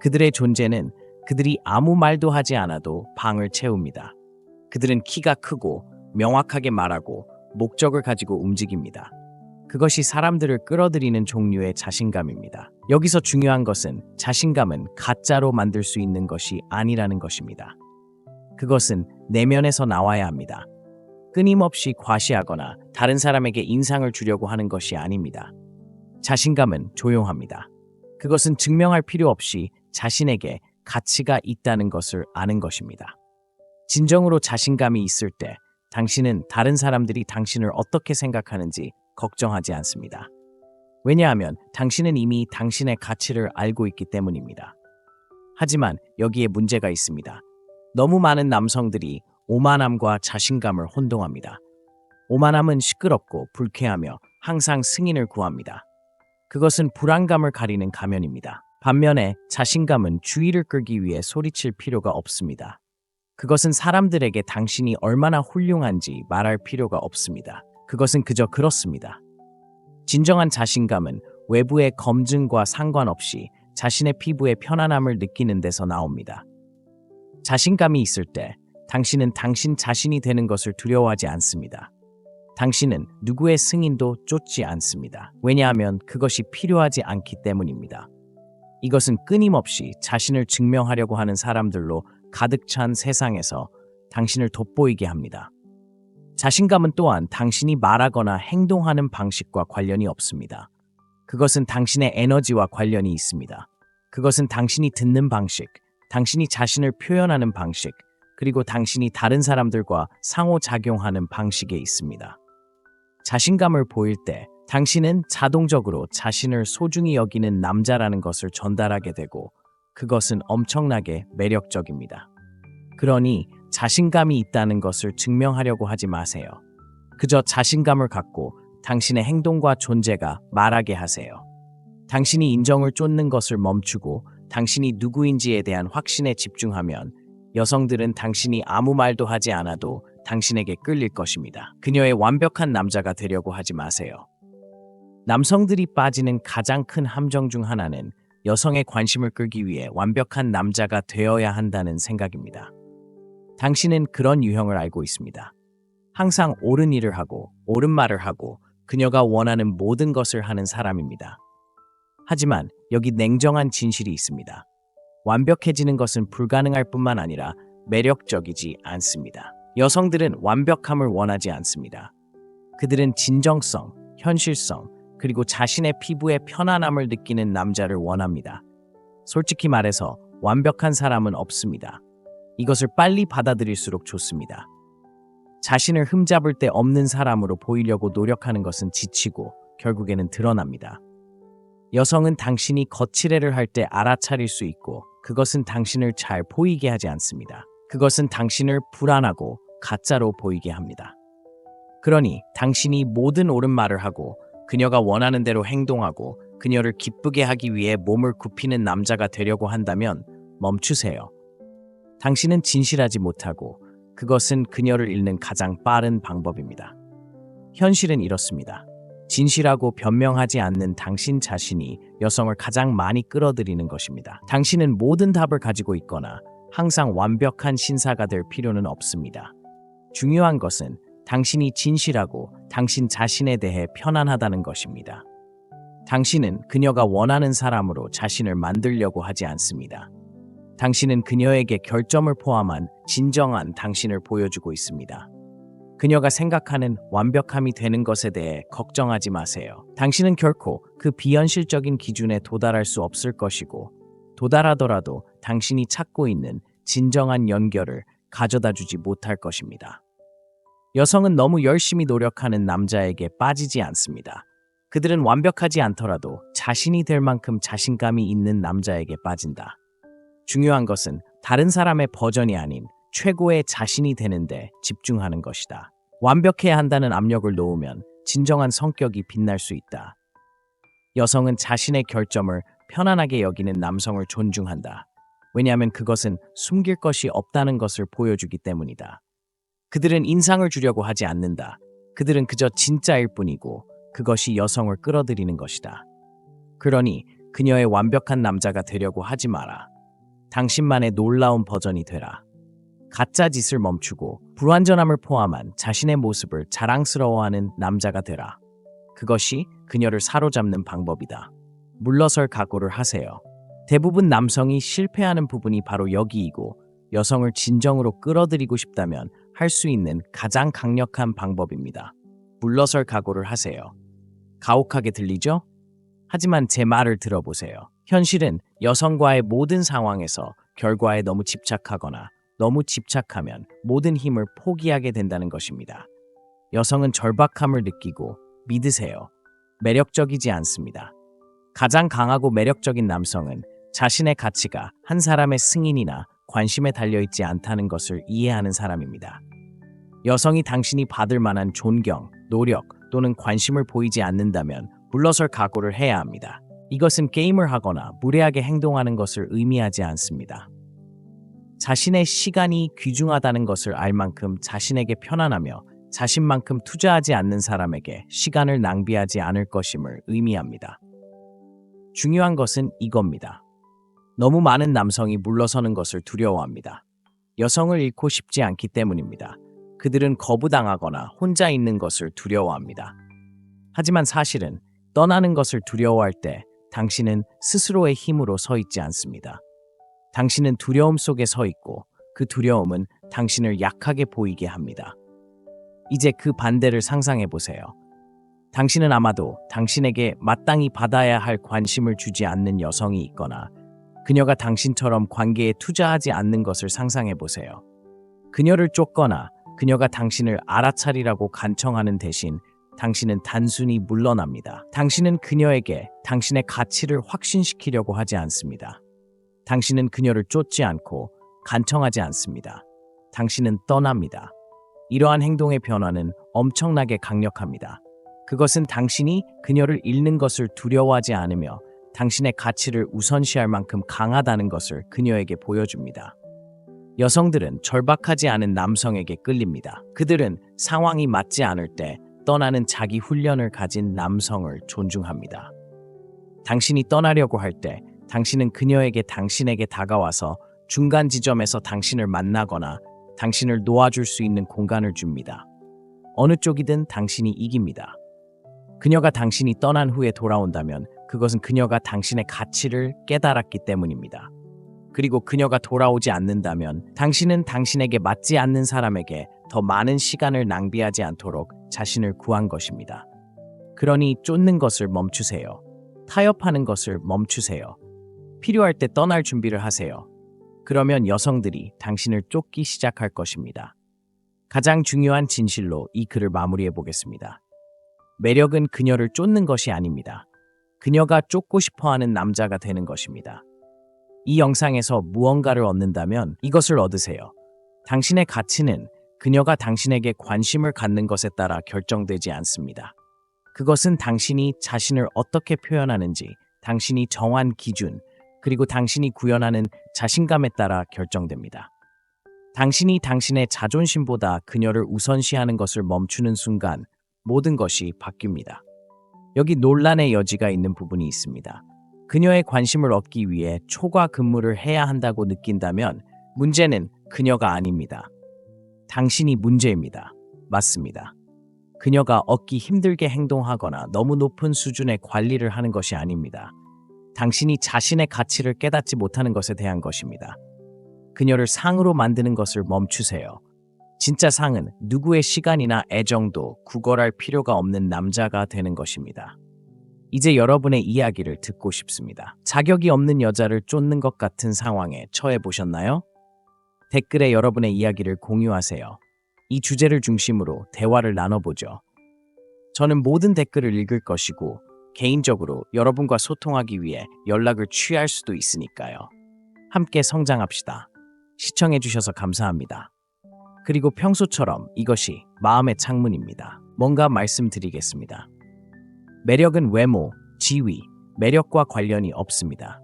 [SPEAKER 1] 그들의 존재는 그들이 아무 말도 하지 않아도 방을 채웁니다. 그들은 키가 크고 명확하게 말하고 목적을 가지고 움직입니다. 그것이 사람들을 끌어들이는 종류의 자신감입니다. 여기서 중요한 것은 자신감은 가짜로 만들 수 있는 것이 아니라는 것입니다. 그것은 내면에서 나와야 합니다. 끊임없이 과시하거나 다른 사람에게 인상을 주려고 하는 것이 아닙니다. 자신감은 조용합니다. 그것은 증명할 필요 없이 자신에게 가치가 있다는 것을 아는 것입니다. 진정으로 자신감이 있을 때 당신은 다른 사람들이 당신을 어떻게 생각하는지 걱정하지 않습니다. 왜냐하면 당신은 이미 당신의 가치를 알고 있기 때문입니다. 하지만 여기에 문제가 있습니다. 너무 많은 남성들이 오만함과 자신감을 혼동합니다. 오만함은 시끄럽고 불쾌하며 항상 승인을 구합니다. 그것은 불안감을 가리는 가면입니다. 반면에 자신감은 주의를 끌기 위해 소리칠 필요가 없습니다. 그것은 사람들에게 당신이 얼마나 훌륭한지 말할 필요가 없습니다. 그것은 그저 그렇습니다. 진정한 자신감은 외부의 검증과 상관없이 자신의 피부의 편안함을 느끼는 데서 나옵니다. 자신감이 있을 때 당신은 당신 자신이 되는 것을 두려워하지 않습니다. 당신은 누구의 승인도 쫓지 않습니다. 왜냐하면 그것이 필요하지 않기 때문입니다. 이것은 끊임없이 자신을 증명하려고 하는 사람들로 가득 찬 세상에서 당신을 돋보이게 합니다. 자신감은 또한 당신이 말하거나 행동하는 방식과 관련이 없습니다. 그것은 당신의 에너지와 관련이 있습니다. 그것은 당신이 듣는 방식, 당신이 자신을 표현하는 방식, 그리고 당신이 다른 사람들과 상호작용하는 방식에 있습니다. 자신감을 보일 때 당신은 자동적으로 자신을 소중히 여기는 남자라는 것을 전달하게 되고 그것은 엄청나게 매력적입니다. 그러니 자신감이 있다는 것을 증명하려고 하지 마세요. 그저 자신감을 갖고 당신의 행동과 존재가 말하게 하세요. 당신이 인정을 쫓는 것을 멈추고 당신이 누구인지에 대한 확신에 집중하면 여성들은 당신이 아무 말도 하지 않아도 당신에게 끌릴 것입니다. 그녀의 완벽한 남자가 되려고 하지 마세요. 남성들이 빠지는 가장 큰 함정 중 하나는 여성의 관심을 끌기 위해 완벽한 남자가 되어야 한다는 생각입니다. 당신은 그런 유형을 알고 있습니다. 항상 옳은 일을 하고 옳은 말을 하고 그녀가 원하는 모든 것을 하는 사람입니다. 하지만 여기 냉정한 진실이 있습니다. 완벽해지는 것은 불가능할 뿐만 아니라 매력적이지 않습니다. 여성들은 완벽함을 원하지 않습니다. 그들은 진정성, 현실성, 그리고 자신의 피부에 편안함을 느끼는 남자를 원합니다. 솔직히 말해서 완벽한 사람은 없습니다. 이것을 빨리 받아들일수록 좋습니다. 자신을 흠잡을 데 없는 사람으로 보이려고 노력하는 것은 지치고 결국에는 드러납니다. 여성은 당신이 거칠애를 할 때 알아차릴 수 있고 그것은 당신을 잘 보이게 하지 않습니다. 그것은 당신을 불안하고 가짜로 보이게 합니다. 그러니 당신이 모든 옳은 말을 하고 그녀가 원하는 대로 행동하고 그녀를 기쁘게 하기 위해 몸을 굽히는 남자가 되려고 한다면 멈추세요. 당신은 진실하지 못하고 그것은 그녀를 잃는 가장 빠른 방법입니다. 현실은 이렇습니다. 진실하고 변명하지 않는 당신 자신이 여성을 가장 많이 끌어들이는 것입니다. 당신은 모든 답을 가지고 있거나 항상 완벽한 신사가 될 필요는 없습니다. 중요한 것은 당신이 진실하고 당신 자신에 대해 편안하다는 것입니다. 당신은 그녀가 원하는 사람으로 자신을 만들려고 하지 않습니다. 당신은 그녀에게 결점을 포함한 진정한 당신을 보여주고 있습니다. 그녀가 생각하는 완벽함이 되는 것에 대해 걱정하지 마세요. 당신은 결코 그 비현실적인 기준에 도달할 수 없을 것이고 도달하더라도 당신이 찾고 있는 진정한 연결을 가져다 주지 못할 것입니다. 여성은 너무 열심히 노력하는 남자에게 빠지지 않습니다. 그들은 완벽하지 않더라도 자신이 될 만큼 자신감이 있는 남자에게 빠진다. 중요한 것은 다른 사람의 버전이 아닌 최고의 자신이 되는데 집중하는 것이다. 완벽해야 한다는 압력을 놓으면 진정한 성격이 빛날 수 있다. 여성은 자신의 결점을 편안하게 여기는 남성을 존중한다. 왜냐하면 그것은 숨길 것이 없다는 것을 보여주기 때문이다. 그들은 인상을 주려고 하지 않는다. 그들은 그저 진짜일 뿐이고 그것이 여성을 끌어들이는 것이다. 그러니 그녀의 완벽한 남자가 되려고 하지 마라. 당신만의 놀라운 버전이 되라. 가짜 짓을 멈추고 불완전함을 포함한 자신의 모습을 자랑스러워하는 남자가 되라. 그것이 그녀를 사로잡는 방법이다. 물러설 각오를 하세요. 대부분 남성이 실패하는 부분이 바로 여기이고 여성을 진정으로 끌어들이고 싶다면 할 수 있는 가장 강력한 방법입니다. 물러설 각오를 하세요. 가혹하게 들리죠? 하지만 제 말을 들어보세요. 현실은 여성과의 모든 상황에서 결과에 너무 집착하거나 너무 집착하면 모든 힘을 포기하게 된다는 것입니다. 여성은 절박함을 느끼고 믿으세요. 매력적이지 않습니다. 가장 강하고 매력적인 남성은 자신의 가치가 한 사람의 승인이나 관심에 달려있지 않다는 것을 이해하는 사람입니다. 여성이 당신이 받을 만한 존경, 노력 또는 관심을 보이지 않는다면 물러설 각오를 해야 합니다. 이것은 게임을 하거나 무례하게 행동하는 것을 의미하지 않습니다. 자신의 시간이 귀중하다는 것을 알 만큼 자신에게 편안하며 자신만큼 투자하지 않는 사람에게 시간을 낭비하지 않을 것임을 의미합니다. 중요한 것은 이겁니다. 너무 많은 남성이 물러서는 것을 두려워합니다. 여성을 잃고 싶지 않기 때문입니다. 그들은 거부당하거나 혼자 있는 것을 두려워합니다. 하지만 사실은 떠나는 것을 두려워할 때 당신은 스스로의 힘으로 서 있지 않습니다. 당신은 두려움 속에 서 있고 그 두려움은 당신을 약하게 보이게 합니다. 이제 그 반대를 상상해 보세요. 당신은 아마도 당신에게 마땅히 받아야 할 관심을 주지 않는 여성이 있거나 그녀가 당신처럼 관계에 투자하지 않는 것을 상상해 보세요. 그녀를 쫓거나 그녀가 당신을 알아차리라고 간청하는 대신 당신은 단순히 물러납니다. 당신은 그녀에게 당신의 가치를 확신시키려고 하지 않습니다. 당신은 그녀를 쫓지 않고 간청하지 않습니다. 당신은 떠납니다. 이러한 행동의 변화는 엄청나게 강력합니다. 그것은 당신이 그녀를 잃는 것을 두려워하지 않으며 당신의 가치를 우선시할 만큼 강하다는 것을 그녀에게 보여줍니다. 여성들은 절박하지 않은 남성에게 끌립니다. 그들은 상황이 맞지 않을 때 떠나는 자기 훈련을 가진 남성을 존중합니다. 당신이 떠나려고 할 때 당신은 그녀에게 당신에게 다가와서 중간 지점에서 당신을 만나거나 당신을 놓아줄 수 있는 공간을 줍니다. 어느 쪽이든 당신이 이깁니다. 그녀가 당신이 떠난 후에 돌아온다면 그것은 그녀가 당신의 가치를 깨달았기 때문입니다. 그리고 그녀가 돌아오지 않는다면 당신은 당신에게 맞지 않는 사람에게 더 많은 시간을 낭비하지 않도록 자신을 구한 것입니다. 그러니 쫓는 것을 멈추세요. 타협하는 것을 멈추세요. 필요할 때 떠날 준비를 하세요. 그러면 여성들이 당신을 쫓기 시작할 것입니다. 가장 중요한 진실로 이 글을 마무리해 보겠습니다. 매력은 그녀를 쫓는 것이 아닙니다. 그녀가 쫓고 싶어하는 남자가 되는 것입니다. 이 영상에서 무언가를 얻는다면 이것을 얻으세요. 당신의 가치는 그녀가 당신에게 관심을 갖는 것에 따라 결정되지 않습니다. 그것은 당신이 자신을 어떻게 표현하는지, 당신이 정한 기준, 그리고 당신이 구현하는 자신감에 따라 결정됩니다. 당신이 당신의 자존심보다 그녀를 우선시하는 것을 멈추는 순간 모든 것이 바뀝니다. 여기 논란의 여지가 있는 부분이 있습니다. 그녀의 관심을 얻기 위해 초과 근무를 해야 한다고 느낀다면 문제는 그녀가 아닙니다. 당신이 문제입니다. 맞습니다. 그녀가 얻기 힘들게 행동하거나 너무 높은 수준의 관리를 하는 것이 아닙니다. 당신이 자신의 가치를 깨닫지 못하는 것에 대한 것입니다. 그녀를 상으로 만드는 것을 멈추세요. 진짜 상은 누구의 시간이나 애정도 구걸할 필요가 없는 남자가 되는 것입니다. 이제 여러분의 이야기를 듣고 싶습니다. 자격이 없는 여자를 쫓는 것 같은 상황에 처해 보셨나요? 댓글에 여러분의 이야기를 공유하세요. 이 주제를 중심으로 대화를 나눠보죠. 저는 모든 댓글을 읽을 것이고 개인적으로 여러분과 소통하기 위해 연락을 취할 수도 있으니까요. 함께 성장합시다. 시청해주셔서 감사합니다. 그리고 평소처럼 이것이 마음의 창문입니다. 뭔가 말씀드리겠습니다. 매력은 외모, 지위, 매력과 관련이 없습니다.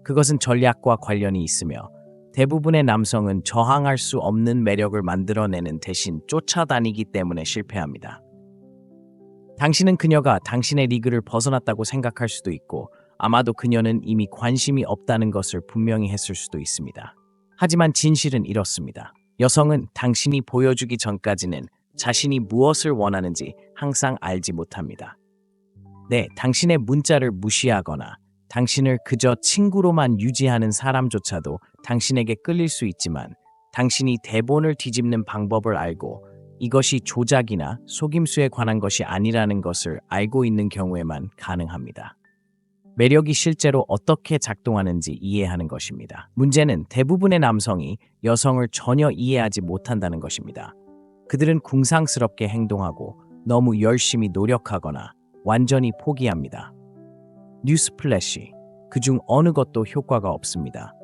[SPEAKER 1] 그것은 전략과 관련이 있으며 대부분의 남성은 저항할 수 없는 매력을 만들어내는 대신 쫓아다니기 때문에 실패합니다. 당신은 그녀가 당신의 리그를 벗어났다고 생각할 수도 있고 아마도 그녀는 이미 관심이 없다는 것을 분명히 했을 수도 있습니다. 하지만 진실은 이렇습니다. 여성은 당신이 보여주기 전까지는 자신이 무엇을 원하는지 항상 알지 못합니다. 네, 당신의 문자를 무시하거나 당신을 그저 친구로만 유지하는 사람조차도 당신에게 끌릴 수 있지만 당신이 대본을 뒤집는 방법을 알고 이것이 조작이나 속임수에 관한 것이 아니라는 것을 알고 있는 경우에만 가능합니다. 매력이 실제로 어떻게 작동하는지 이해하는 것입니다. 문제는 대부분의 남성이 여성을 전혀 이해하지 못한다는 것입니다. 그들은 궁상스럽게 행동하고 너무 열심히 노력하거나 완전히 포기합니다. 뉴스플래시, 그중 어느 것도 효과가 없습니다.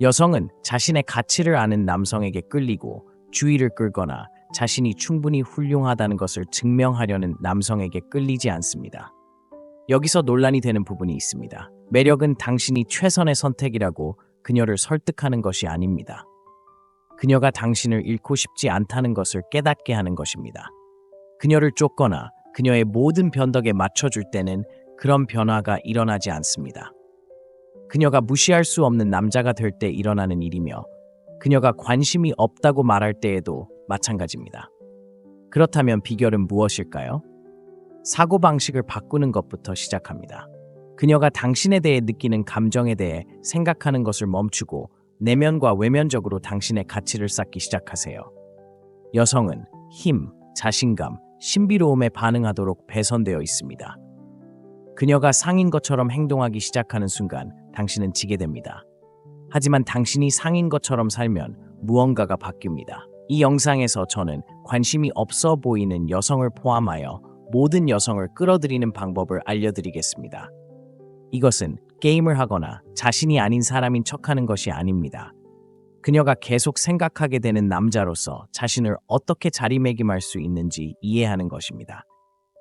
[SPEAKER 1] 여성은 자신의 가치를 아는 남성에게 끌리고 주의를 끌거나 자신이 충분히 훌륭하다는 것을 증명하려는 남성에게 끌리지 않습니다. 여기서 논란이 되는 부분이 있습니다. 매력은 당신이 최선의 선택이라고 그녀를 설득하는 것이 아닙니다. 그녀가 당신을 잃고 싶지 않다는 것을 깨닫게 하는 것입니다. 그녀를 쫓거나 그녀의 모든 변덕에 맞춰줄 때는 그런 변화가 일어나지 않습니다. 그녀가 무시할 수 없는 남자가 될 때 일어나는 일이며 그녀가 관심이 없다고 말할 때에도 마찬가지입니다. 그렇다면 비결은 무엇일까요? 사고방식을 바꾸는 것부터 시작합니다. 그녀가 당신에 대해 느끼는 감정에 대해 생각하는 것을 멈추고 내면과 외면적으로 당신의 가치를 쌓기 시작하세요. 여성은 힘, 자신감, 신비로움에 반응하도록 배선되어 있습니다. 그녀가 상인 것처럼 행동하기 시작하는 순간 당신은 지게 됩니다. 하지만 당신이 상인 것처럼 살면 무언가가 바뀝니다. 이 영상에서 저는 관심이 없어 보이는 여성을 포함하여 모든 여성을 끌어들이는 방법을 알려드리겠습니다. 이것은 게임을 하거나 자신이 아닌 사람인 척하는 것이 아닙니다. 그녀가 계속 생각하게 되는 남자로서 자신을 어떻게 자리매김할 수 있는지 이해하는 것입니다.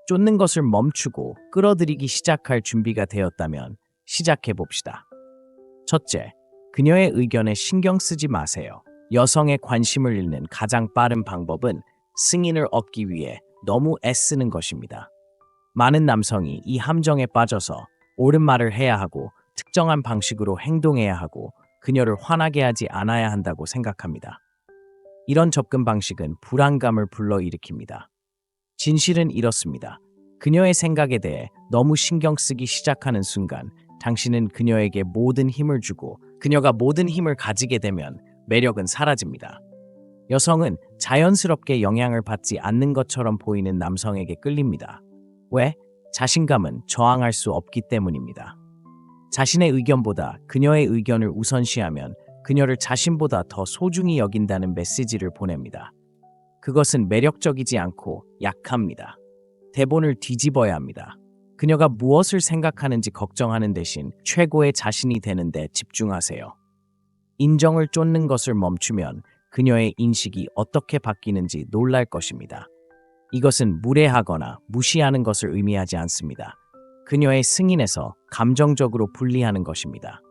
[SPEAKER 1] 쫓는 것을 멈추고 끌어들이기 시작할 준비가 되었다면 시작해 봅시다. 첫째, 그녀의 의견에 신경 쓰지 마세요. 여성의 관심을 잃는 가장 빠른 방법은 승인을 얻기 위해 너무 애쓰는 것입니다. 많은 남성이 이 함정에 빠져서 옳은 말을 해야 하고 특정한 방식으로 행동해야 하고 그녀를 화나게 하지 않아야 한다고 생각합니다. 이런 접근 방식은 불안감을 불러일으킵니다. 진실은 이렇습니다. 그녀의 생각에 대해 너무 신경 쓰기 시작하는 순간 당신은 그녀에게 모든 힘을 주고 그녀가 모든 힘을 가지게 되면 매력은 사라집니다. 여성은 자연스럽게 영향을 받지 않는 것처럼 보이는 남성에게 끌립니다. 왜? 자신감은 저항할 수 없기 때문입니다. 자신의 의견보다 그녀의 의견을 우선시하면 그녀를 자신보다 더 소중히 여긴다는 메시지를 보냅니다. 그것은 매력적이지 않고 약합니다. 대본을 뒤집어야 합니다. 그녀가 무엇을 생각하는지 걱정하는 대신 최고의 자신이 되는 데 집중하세요. 인정을 쫓는 것을 멈추면 그녀의 인식이 어떻게 바뀌는지 놀랄 것입니다. 이것은 무례하거나 무시하는 것을 의미하지 않습니다. 그녀의 승인에서 감정적으로 분리하는 것입니다.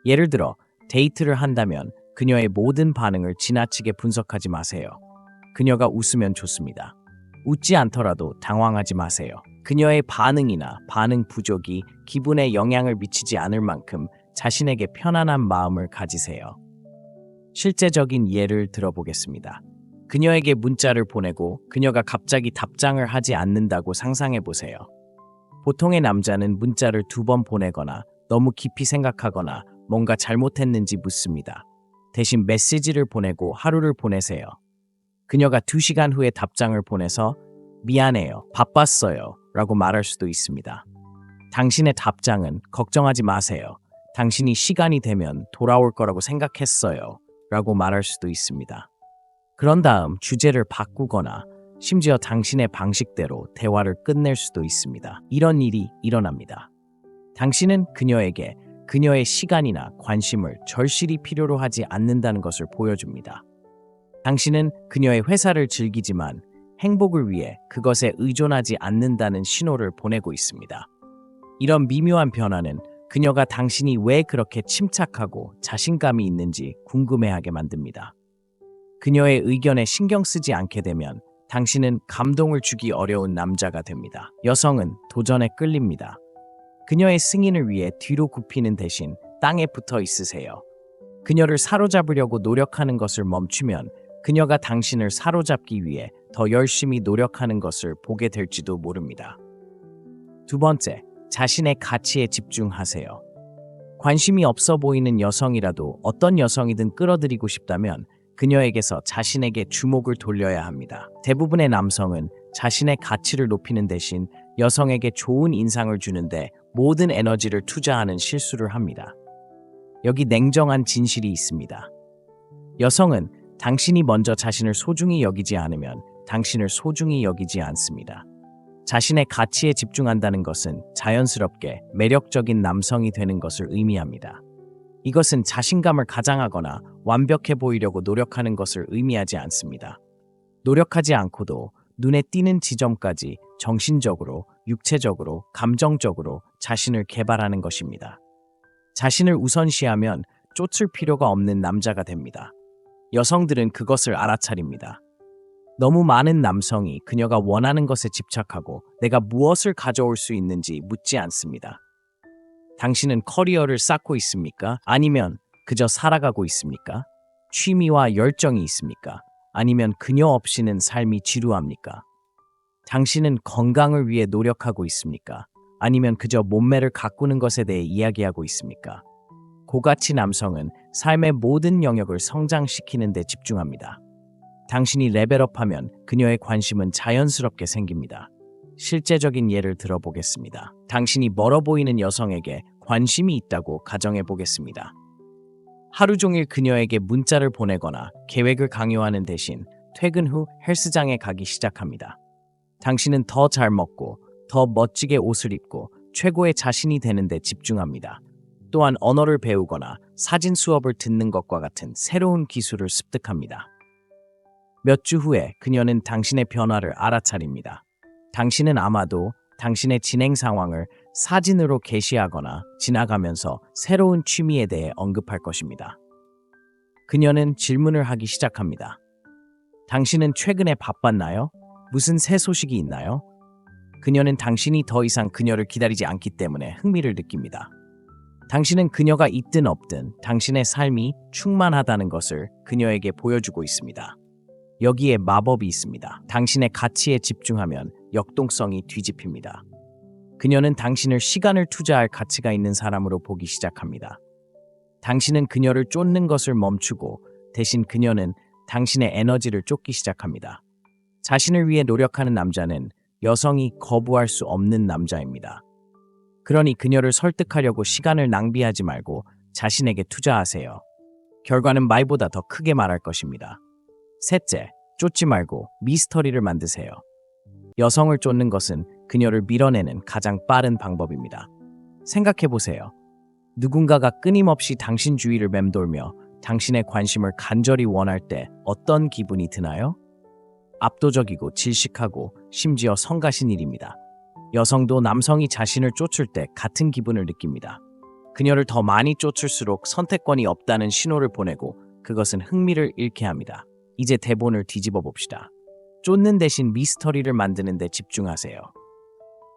[SPEAKER 1] 예를 들어 데이트를 한다면 그녀의 모든 반응을 지나치게 분석하지 마세요. 그녀가 웃으면 좋습니다. 웃지 않더라도 당황하지 마세요. 그녀의 반응이나 반응 부족이 기분에 영향을 미치지 않을 만큼 자신에게 편안한 마음을 가지세요. 실제적인 예를 들어보겠습니다. 그녀에게 문자를 보내고 그녀가 갑자기 답장을 하지 않는다고 상상해 보세요. 보통의 남자는 문자를 2번 보내거나 너무 깊이 생각하거나 뭔가 잘못했는지 묻습니다. 대신 메시지를 보내고 하루를 보내세요. 그녀가 2시간 후에 답장을 보내서 미안해요, 바빴어요 라고 말할 수도 있습니다. 당신의 답장은 걱정하지 마세요. 당신이 시간이 되면 돌아올 거라고 생각했어요 라고 말할 수도 있습니다. 그런 다음 주제를 바꾸거나 심지어 당신의 방식대로 대화를 끝낼 수도 있습니다. 이런 일이 일어납니다. 당신은 그녀에게 그녀의 시간이나 관심을 절실히 필요로 하지 않는다는 것을 보여줍니다. 당신은 그녀의 회사를 즐기지만 행복을 위해 그것에 의존하지 않는다는 신호를 보내고 있습니다. 이런 미묘한 변화는 그녀가 당신이 왜 그렇게 침착하고 자신감이 있는지 궁금해하게 만듭니다. 그녀의 의견에 신경 쓰지 않게 되면 당신은 감동을 주기 어려운 남자가 됩니다. 여성은 도전에 끌립니다. 그녀의 승인을 위해 뒤로 굽히는 대신 땅에 붙어 있으세요. 그녀를 사로잡으려고 노력하는 것을 멈추면 그녀가 당신을 사로잡기 위해 더 열심히 노력하는 것을 보게 될지도 모릅니다. 두 번째, 자신의 가치에 집중하세요. 관심이 없어 보이는 여성이라도 어떤 여성이든 끌어들이고 싶다면 그녀에게서 자신에게 주목을 돌려야 합니다. 대부분의 남성은 자신의 가치를 높이는 대신 여성에게 좋은 인상을 주는데 모든 에너지를 투자하는 실수를 합니다. 여기 냉정한 진실이 있습니다. 여성은 당신이 먼저 자신을 소중히 여기지 않으면 당신을 소중히 여기지 않습니다. 자신의 가치에 집중한다는 것은 자연스럽게 매력적인 남성이 되는 것을 의미합니다. 이것은 자신감을 가장하거나 완벽해 보이려고 노력하는 것을 의미하지 않습니다. 노력하지 않고도 눈에 띄는 지점까지 정신적으로, 육체적으로, 감정적으로 자신을 개발하는 것입니다. 자신을 우선시하면 쫓을 필요가 없는 남자가 됩니다. 여성들은 그것을 알아차립니다. 너무 많은 남성이 그녀가 원하는 것에 집착하고 내가 무엇을 가져올 수 있는지 묻지 않습니다. 당신은 커리어를 쌓고 있습니까? 아니면 그저 살아가고 있습니까? 취미와 열정이 있습니까? 아니면 그녀 없이는 삶이 지루합니까? 당신은 건강을 위해 노력하고 있습니까? 아니면 그저 몸매를 가꾸는 것에 대해 이야기하고 있습니까? 고가치 남성은 삶의 모든 영역을 성장시키는 데 집중합니다. 당신이 레벨업하면 그녀의 관심은 자연스럽게 생깁니다. 실제적인 예를 들어보겠습니다. 당신이 멀어 보이는 여성에게 관심이 있다고 가정해 보겠습니다. 하루 종일 그녀에게 문자를 보내거나 계획을 강요하는 대신 퇴근 후 헬스장에 가기 시작합니다. 당신은 더 잘 먹고 더 멋지게 옷을 입고 최고의 자신이 되는 데 집중합니다. 또한 언어를 배우거나 사진 수업을 듣는 것과 같은 새로운 기술을 습득합니다. 몇 주 후에 그녀는 당신의 변화를 알아차립니다. 당신은 아마도 당신의 진행 상황을 사진으로 게시하거나 지나가면서 새로운 취미에 대해 언급할 것입니다. 그녀는 질문을 하기 시작합니다. 당신은 최근에 바빴나요? 무슨 새 소식이 있나요? 그녀는 당신이 더 이상 그녀를 기다리지 않기 때문에 흥미를 느낍니다. 당신은 그녀가 있든 없든 당신의 삶이 충만하다는 것을 그녀에게 보여주고 있습니다. 여기에 마법이 있습니다. 당신의 가치에 집중하면 역동성이 뒤집힙니다. 그녀는 당신을 시간을 투자할 가치가 있는 사람으로 보기 시작합니다. 당신은 그녀를 쫓는 것을 멈추고 대신 그녀는 당신의 에너지를 쫓기 시작합니다. 자신을 위해 노력하는 남자는 여성이 거부할 수 없는 남자입니다. 그러니 그녀를 설득하려고 시간을 낭비하지 말고 자신에게 투자하세요. 결과는 말보다 더 크게 말할 것입니다. 셋째, 쫓지 말고 미스터리를 만드세요. 여성을 쫓는 것은 그녀를 밀어내는 가장 빠른 방법입니다. 생각해보세요. 누군가가 끊임없이 당신 주위를 맴돌며 당신의 관심을 간절히 원할 때 어떤 기분이 드나요? 압도적이고 질식하고 심지어 성가신 일입니다. 여성도 남성이 자신을 쫓을 때 같은 기분을 느낍니다. 그녀를 더 많이 쫓을수록 선택권이 없다는 신호를 보내고 그것은 흥미를 잃게 합니다. 이제 대본을 뒤집어 봅시다. 쫓는 대신 미스터리를 만드는 데 집중하세요.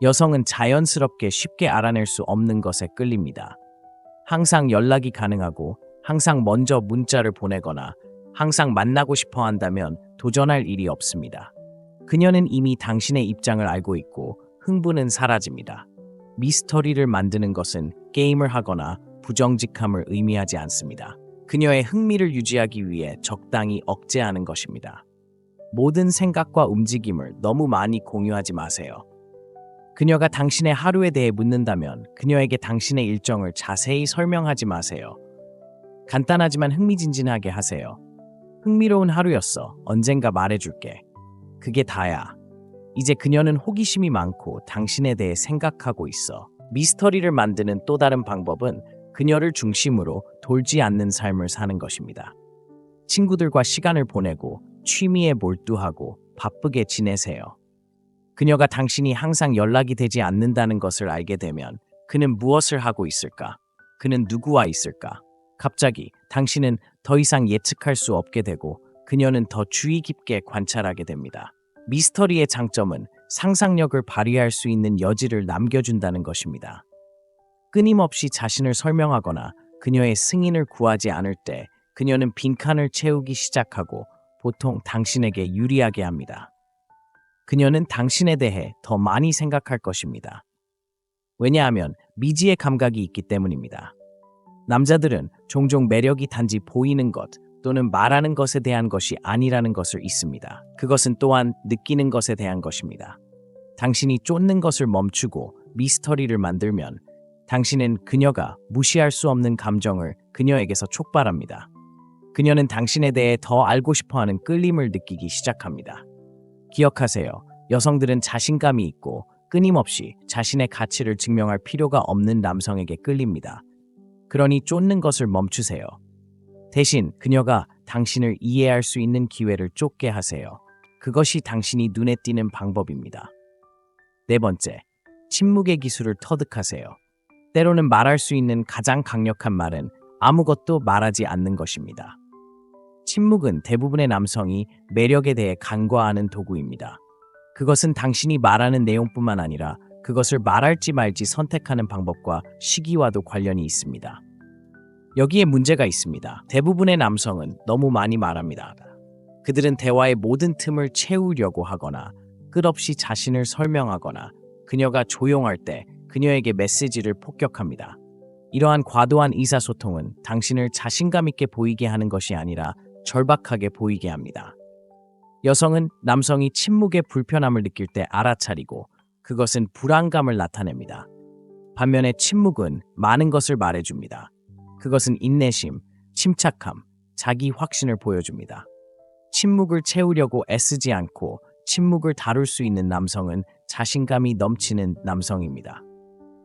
[SPEAKER 1] 여성은 자연스럽게 쉽게 알아낼 수 없는 것에 끌립니다. 항상 연락이 가능하고 항상 먼저 문자를 보내거나 항상 만나고 싶어 한다면 도전할 일이 없습니다. 그녀는 이미 당신의 입장을 알고 있고 흥분은 사라집니다. 미스터리를 만드는 것은 게임을 하거나 부정직함을 의미하지 않습니다. 그녀의 흥미를 유지하기 위해 적당히 억제하는 것입니다. 모든 생각과 움직임을 너무 많이 공유하지 마세요. 그녀가 당신의 하루에 대해 묻는다면 그녀에게 당신의 일정을 자세히 설명하지 마세요. 간단하지만 흥미진진하게 하세요. 흥미로운 하루였어. 언젠가 말해줄게. 그게 다야. 이제 그녀는 호기심이 많고 당신에 대해 생각하고 있어. 미스터리를 만드는 또 다른 방법은 그녀를 중심으로 돌지 않는 삶을 사는 것입니다. 친구들과 시간을 보내고 취미에 몰두하고 바쁘게 지내세요. 그녀가 당신이 항상 연락이 되지 않는다는 것을 알게 되면 그는 무엇을 하고 있을까? 그는 누구와 있을까? 갑자기 당신은 더 이상 예측할 수 없게 되고 그녀는 더 주의 깊게 관찰하게 됩니다. 미스터리의 장점은 상상력을 발휘할 수 있는 여지를 남겨준다는 것입니다. 끊임없이 자신을 설명하거나 그녀의 승인을 구하지 않을 때 그녀는 빈칸을 채우기 시작하고 보통 당신에게 유리하게 합니다. 그녀는 당신에 대해 더 많이 생각할 것입니다. 왜냐하면 미지의 감각이 있기 때문입니다. 남자들은 종종 매력이 단지 보이는 것 또는 말하는 것에 대한 것이 아니라는 것을 잊습니다. 그것은 또한 느끼는 것에 대한 것입니다. 당신이 쫓는 것을 멈추고 미스터리를 만들면 당신은 그녀가 무시할 수 없는 감정을 그녀에게서 촉발합니다. 그녀는 당신에 대해 더 알고 싶어하는 끌림을 느끼기 시작합니다. 기억하세요. 여성들은 자신감이 있고 끊임없이 자신의 가치를 증명할 필요가 없는 남성에게 끌립니다. 그러니 쫓는 것을 멈추세요. 대신 그녀가 당신을 이해할 수 있는 기회를 쫓게 하세요. 그것이 당신이 눈에 띄는 방법입니다. 네 번째, 침묵의 기술을 터득하세요. 때로는 말할 수 있는 가장 강력한 말은 아무것도 말하지 않는 것입니다. 침묵은 대부분의 남성이 매력에 대해 간과하는 도구입니다. 그것은 당신이 말하는 내용뿐만 아니라 그것을 말할지 말지 선택하는 방법과 시기와도 관련이 있습니다. 여기에 문제가 있습니다. 대부분의 남성은 너무 많이 말합니다. 그들은 대화의 모든 틈을 채우려고 하거나 끝없이 자신을 설명하거나 그녀가 조용할 때 그녀에게 메시지를 폭격합니다. 이러한 과도한 의사소통은 당신을 자신감 있게 보이게 하는 것이 아니라 절박하게 보이게 합니다. 여성은 남성이 침묵의 불편함을 느낄 때 알아차리고 그것은 불안감을 나타냅니다. 반면에 침묵은 많은 것을 말해줍니다. 그것은 인내심, 침착함, 자기 확신을 보여줍니다. 침묵을 채우려고 애쓰지 않고 침묵을 다룰 수 있는 남성은 자신감이 넘치는 남성입니다.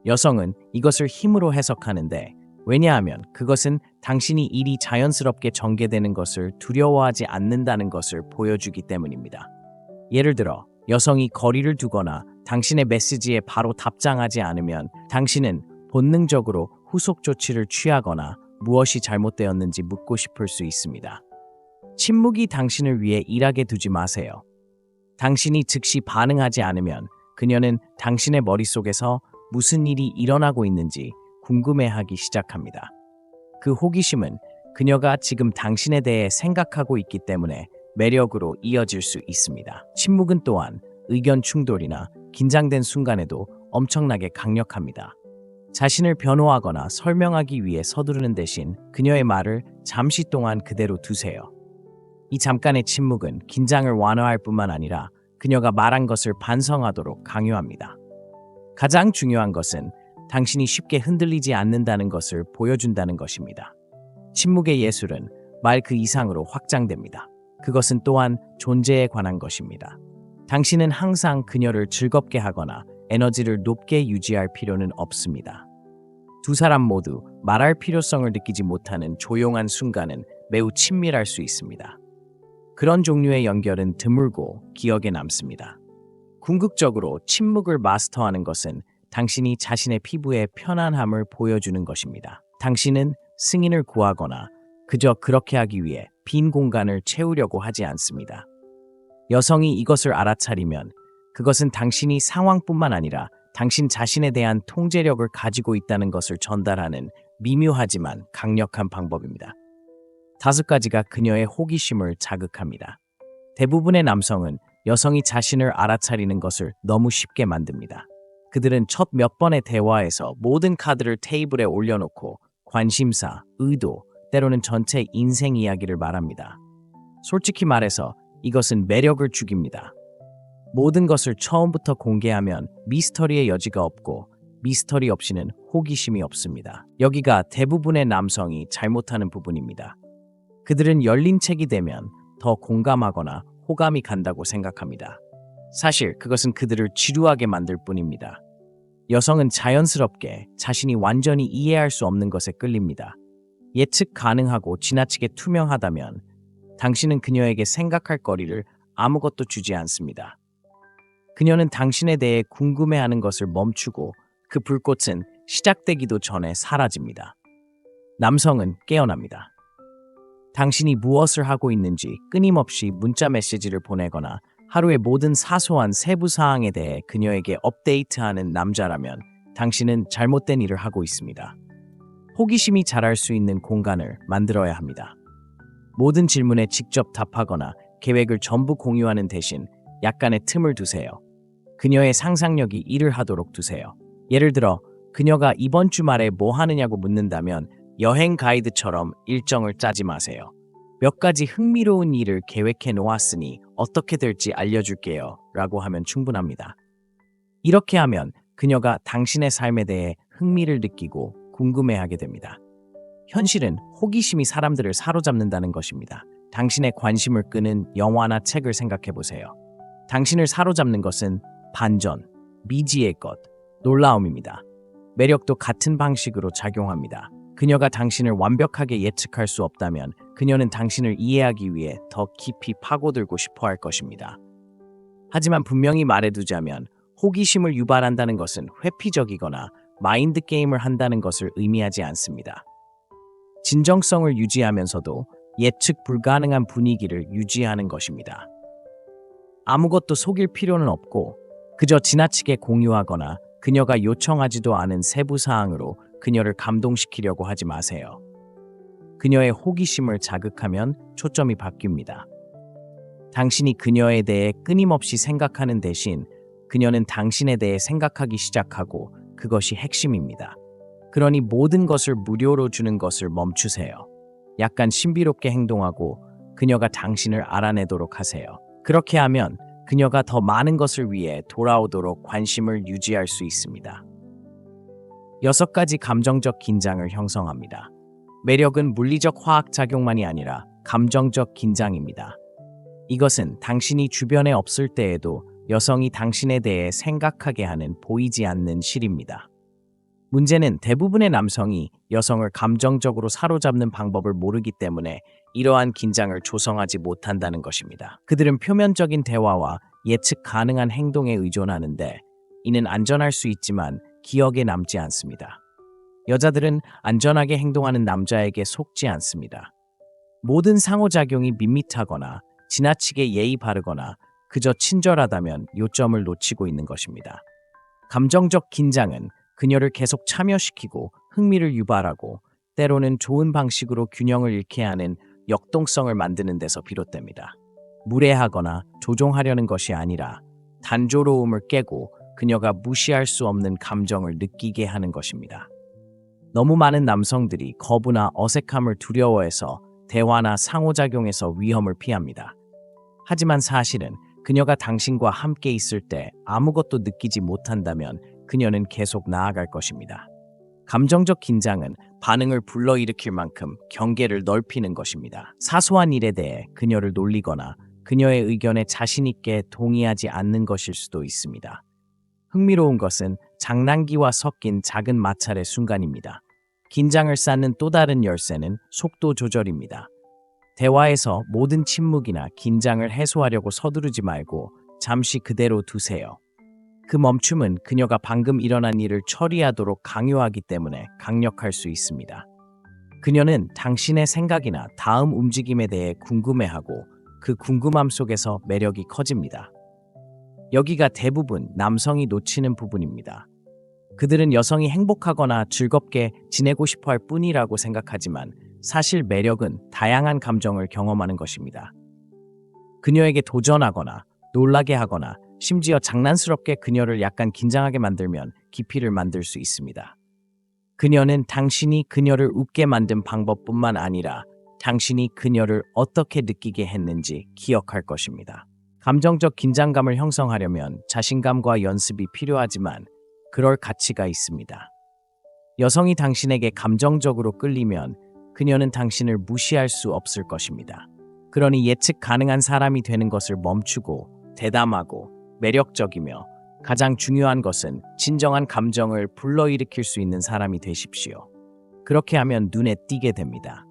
[SPEAKER 1] 여성은 이것을 힘으로 해석하는데, 왜냐하면 그것은 당신이 일이 자연스럽게 전개되는 것을 두려워하지 않는다는 것을 보여주기 때문입니다. 예를 들어 여성이 거리를 두거나 당신의 메시지에 바로 답장하지 않으면 당신은 본능적으로 후속 조치를 취하거나 무엇이 잘못되었는지 묻고 싶을 수 있습니다. 침묵이 당신을 위해 일하게 두지 마세요. 당신이 즉시 반응하지 않으면 그녀는 당신의 머릿속에서 무슨 일이 일어나고 있는지 궁금해하기 시작합니다. 그 호기심은 그녀가 지금 당신에 대해 생각하고 있기 때문에 매력으로 이어질 수 있습니다. 침묵은 또한 의견 충돌이나 긴장된 순간에도 엄청나게 강력합니다. 자신을 변호하거나 설명하기 위해 서두르는 대신 그녀의 말을 잠시 동안 그대로 두세요. 이 잠깐의 침묵은 긴장을 완화할 뿐만 아니라 그녀가 말한 것을 반성하도록 강요합니다. 가장 중요한 것은 당신이 쉽게 흔들리지 않는다는 것을 보여준다는 것입니다. 침묵의 예술은 말 그 이상으로 확장됩니다. 그것은 또한 존재에 관한 것입니다. 당신은 항상 그녀를 즐겁게 하거나 에너지를 높게 유지할 필요는 없습니다. 두 사람 모두 말할 필요성을 느끼지 못하는 조용한 순간은 매우 친밀할 수 있습니다. 그런 종류의 연결은 드물고 기억에 남습니다. 궁극적으로 침묵을 마스터하는 것은 당신이 자신의 피부의 편안함을 보여주는 것입니다. 당신은 승인을 구하거나 그저 그렇게 하기 위해 빈 공간을 채우려고 하지 않습니다. 여성이 이것을 알아차리면 그것은 당신이 상황뿐만 아니라 당신 자신에 대한 통제력을 가지고 있다는 것을 전달하는 미묘하지만 강력한 방법입니다. 5가지가 그녀의 호기심을 자극합니다. 대부분의 남성은 여성이 자신을 알아차리는 것을 너무 쉽게 만듭니다. 그들은 첫 몇 번의 대화에서 모든 카드를 테이블에 올려놓고 관심사, 의도, 때로는 전체 인생 이야기를 말합니다. 솔직히 말해서 이것은 매력을 죽입니다. 모든 것을 처음부터 공개하면 미스터리의 여지가 없고 미스터리 없이는 호기심이 없습니다. 여기가 대부분의 남성이 잘못하는 부분입니다. 그들은 열린 책이 되면 더 공감하거나 호감이 간다고 생각합니다. 사실 그것은 그들을 지루하게 만들 뿐입니다. 여성은 자연스럽게 자신이 완전히 이해할 수 없는 것에 끌립니다. 예측 가능하고 지나치게 투명하다면 당신은 그녀에게 생각할 거리를 아무것도 주지 않습니다. 그녀는 당신에 대해 궁금해하는 것을 멈추고 그 불꽃은 시작되기도 전에 사라집니다. 남성은 깨어납니다. 당신이 무엇을 하고 있는지 끊임없이 문자 메시지를 보내거나 하루의 모든 사소한 세부 사항에 대해 그녀에게 업데이트하는 남자라면 당신은 잘못된 일을 하고 있습니다. 호기심이 자랄 수 있는 공간을 만들어야 합니다. 모든 질문에 직접 답하거나 계획을 전부 공유하는 대신 약간의 틈을 두세요. 그녀의 상상력이 일을 하도록 두세요. 예를 들어 그녀가 이번 주말에 뭐 하느냐고 묻는다면 여행 가이드처럼 일정을 짜지 마세요. 몇 가지 흥미로운 일을 계획해 놓았으니 어떻게 될지 알려줄게요 라고 하면 충분합니다. 이렇게 하면 그녀가 당신의 삶에 대해 흥미를 느끼고 궁금해하게 됩니다. 현실은 호기심이 사람들을 사로잡는다는 것입니다. 당신의 관심을 끄는 영화나 책을 생각해 보세요. 당신을 사로잡는 것은 반전, 미지의 것, 놀라움입니다. 매력도 같은 방식으로 작용합니다. 그녀가 당신을 완벽하게 예측할 수 없다면 그녀는 당신을 이해하기 위해 더 깊이 파고들고 싶어 할 것입니다. 하지만 분명히 말해두자면 호기심을 유발한다는 것은 회피적이거나 마인드 게임을 한다는 것을 의미하지 않습니다. 진정성을 유지하면서도 예측 불가능한 분위기를 유지하는 것입니다. 아무것도 속일 필요는 없고 그저 지나치게 공유하거나 그녀가 요청하지도 않은 세부 사항으로 그녀를 감동시키려고 하지 마세요. 그녀의 호기심을 자극하면 초점이 바뀝니다. 당신이 그녀에 대해 끊임없이 생각하는 대신 그녀는 당신에 대해 생각하기 시작하고 그것이 핵심입니다. 그러니 모든 것을 무료로 주는 것을 멈추세요. 약간 신비롭게 행동하고 그녀가 당신을 알아내도록 하세요. 그렇게 하면 그녀가 더 많은 것을 위해 돌아오도록 관심을 유지할 수 있습니다. 6가지 감정적 긴장을 형성합니다. 매력은 물리적 화학 작용만이 아니라 감정적 긴장입니다. 이것은 당신이 주변에 없을 때에도 여성이 당신에 대해 생각하게 하는 보이지 않는 실입니다. 문제는 대부분의 남성이 여성을 감정적으로 사로잡는 방법을 모르기 때문에 이러한 긴장을 조성하지 못한다는 것입니다. 그들은 표면적인 대화와 예측 가능한 행동에 의존하는데 이는 안전할 수 있지만 기억에 남지 않습니다. 여자들은 안전하게 행동하는 남자에게 속지 않습니다. 모든 상호작용이 밋밋하거나 지나치게 예의 바르거나 그저 친절하다면 요점을 놓치고 있는 것입니다. 감정적 긴장은 그녀를 계속 참여시키고 흥미를 유발하고 때로는 좋은 방식으로 균형을 잃게 하는 역동성을 만드는 데서 비롯됩니다. 무례하거나 조종하려는 것이 아니라 단조로움을 깨고 그녀가 무시할 수 없는 감정을 느끼게 하는 것입니다. 너무 많은 남성들이 거부나 어색함을 두려워해서 대화나 상호작용에서 위험을 피합니다. 하지만 사실은 그녀가 당신과 함께 있을 때 아무것도 느끼지 못한다면 그녀는 계속 나아갈 것입니다. 감정적 긴장은 반응을 불러일으킬 만큼 경계를 넓히는 것입니다. 사소한 일에 대해 그녀를 놀리거나 그녀의 의견에 자신 있게 동의하지 않는 것일 수도 있습니다. 흥미로운 것은 장난기와 섞인 작은 마찰의 순간입니다. 긴장을 쌓는 또 다른 열쇠는 속도 조절입니다. 대화에서 모든 침묵이나 긴장을 해소하려고 서두르지 말고 잠시 그대로 두세요. 그 멈춤은 그녀가 방금 일어난 일을 처리하도록 강요하기 때문에 강력할 수 있습니다. 그녀는 당신의 생각이나 다음 움직임에 대해 궁금해하고 그 궁금함 속에서 매력이 커집니다. 여기가 대부분 남성이 놓치는 부분입니다. 그들은 여성이 행복하거나 즐겁게 지내고 싶어 할 뿐이라고 생각하지만 사실 매력은 다양한 감정을 경험하는 것입니다. 그녀에게 도전하거나 놀라게 하거나 심지어 장난스럽게 그녀를 약간 긴장하게 만들면 깊이를 만들 수 있습니다. 그녀는 당신이 그녀를 웃게 만든 방법뿐만 아니라 당신이 그녀를 어떻게 느끼게 했는지 기억할 것입니다. 감정적 긴장감을 형성하려면 자신감과 연습이 필요하지만 그럴 가치가 있습니다. 여성이 당신에게 감정적으로 끌리면 그녀는 당신을 무시할 수 없을 것입니다. 그러니 예측 가능한 사람이 되는 것을 멈추고 대담하고 매력적이며 가장 중요한 것은 진정한 감정을 불러일으킬 수 있는 사람이 되십시오. 그렇게 하면 눈에 띄게 됩니다.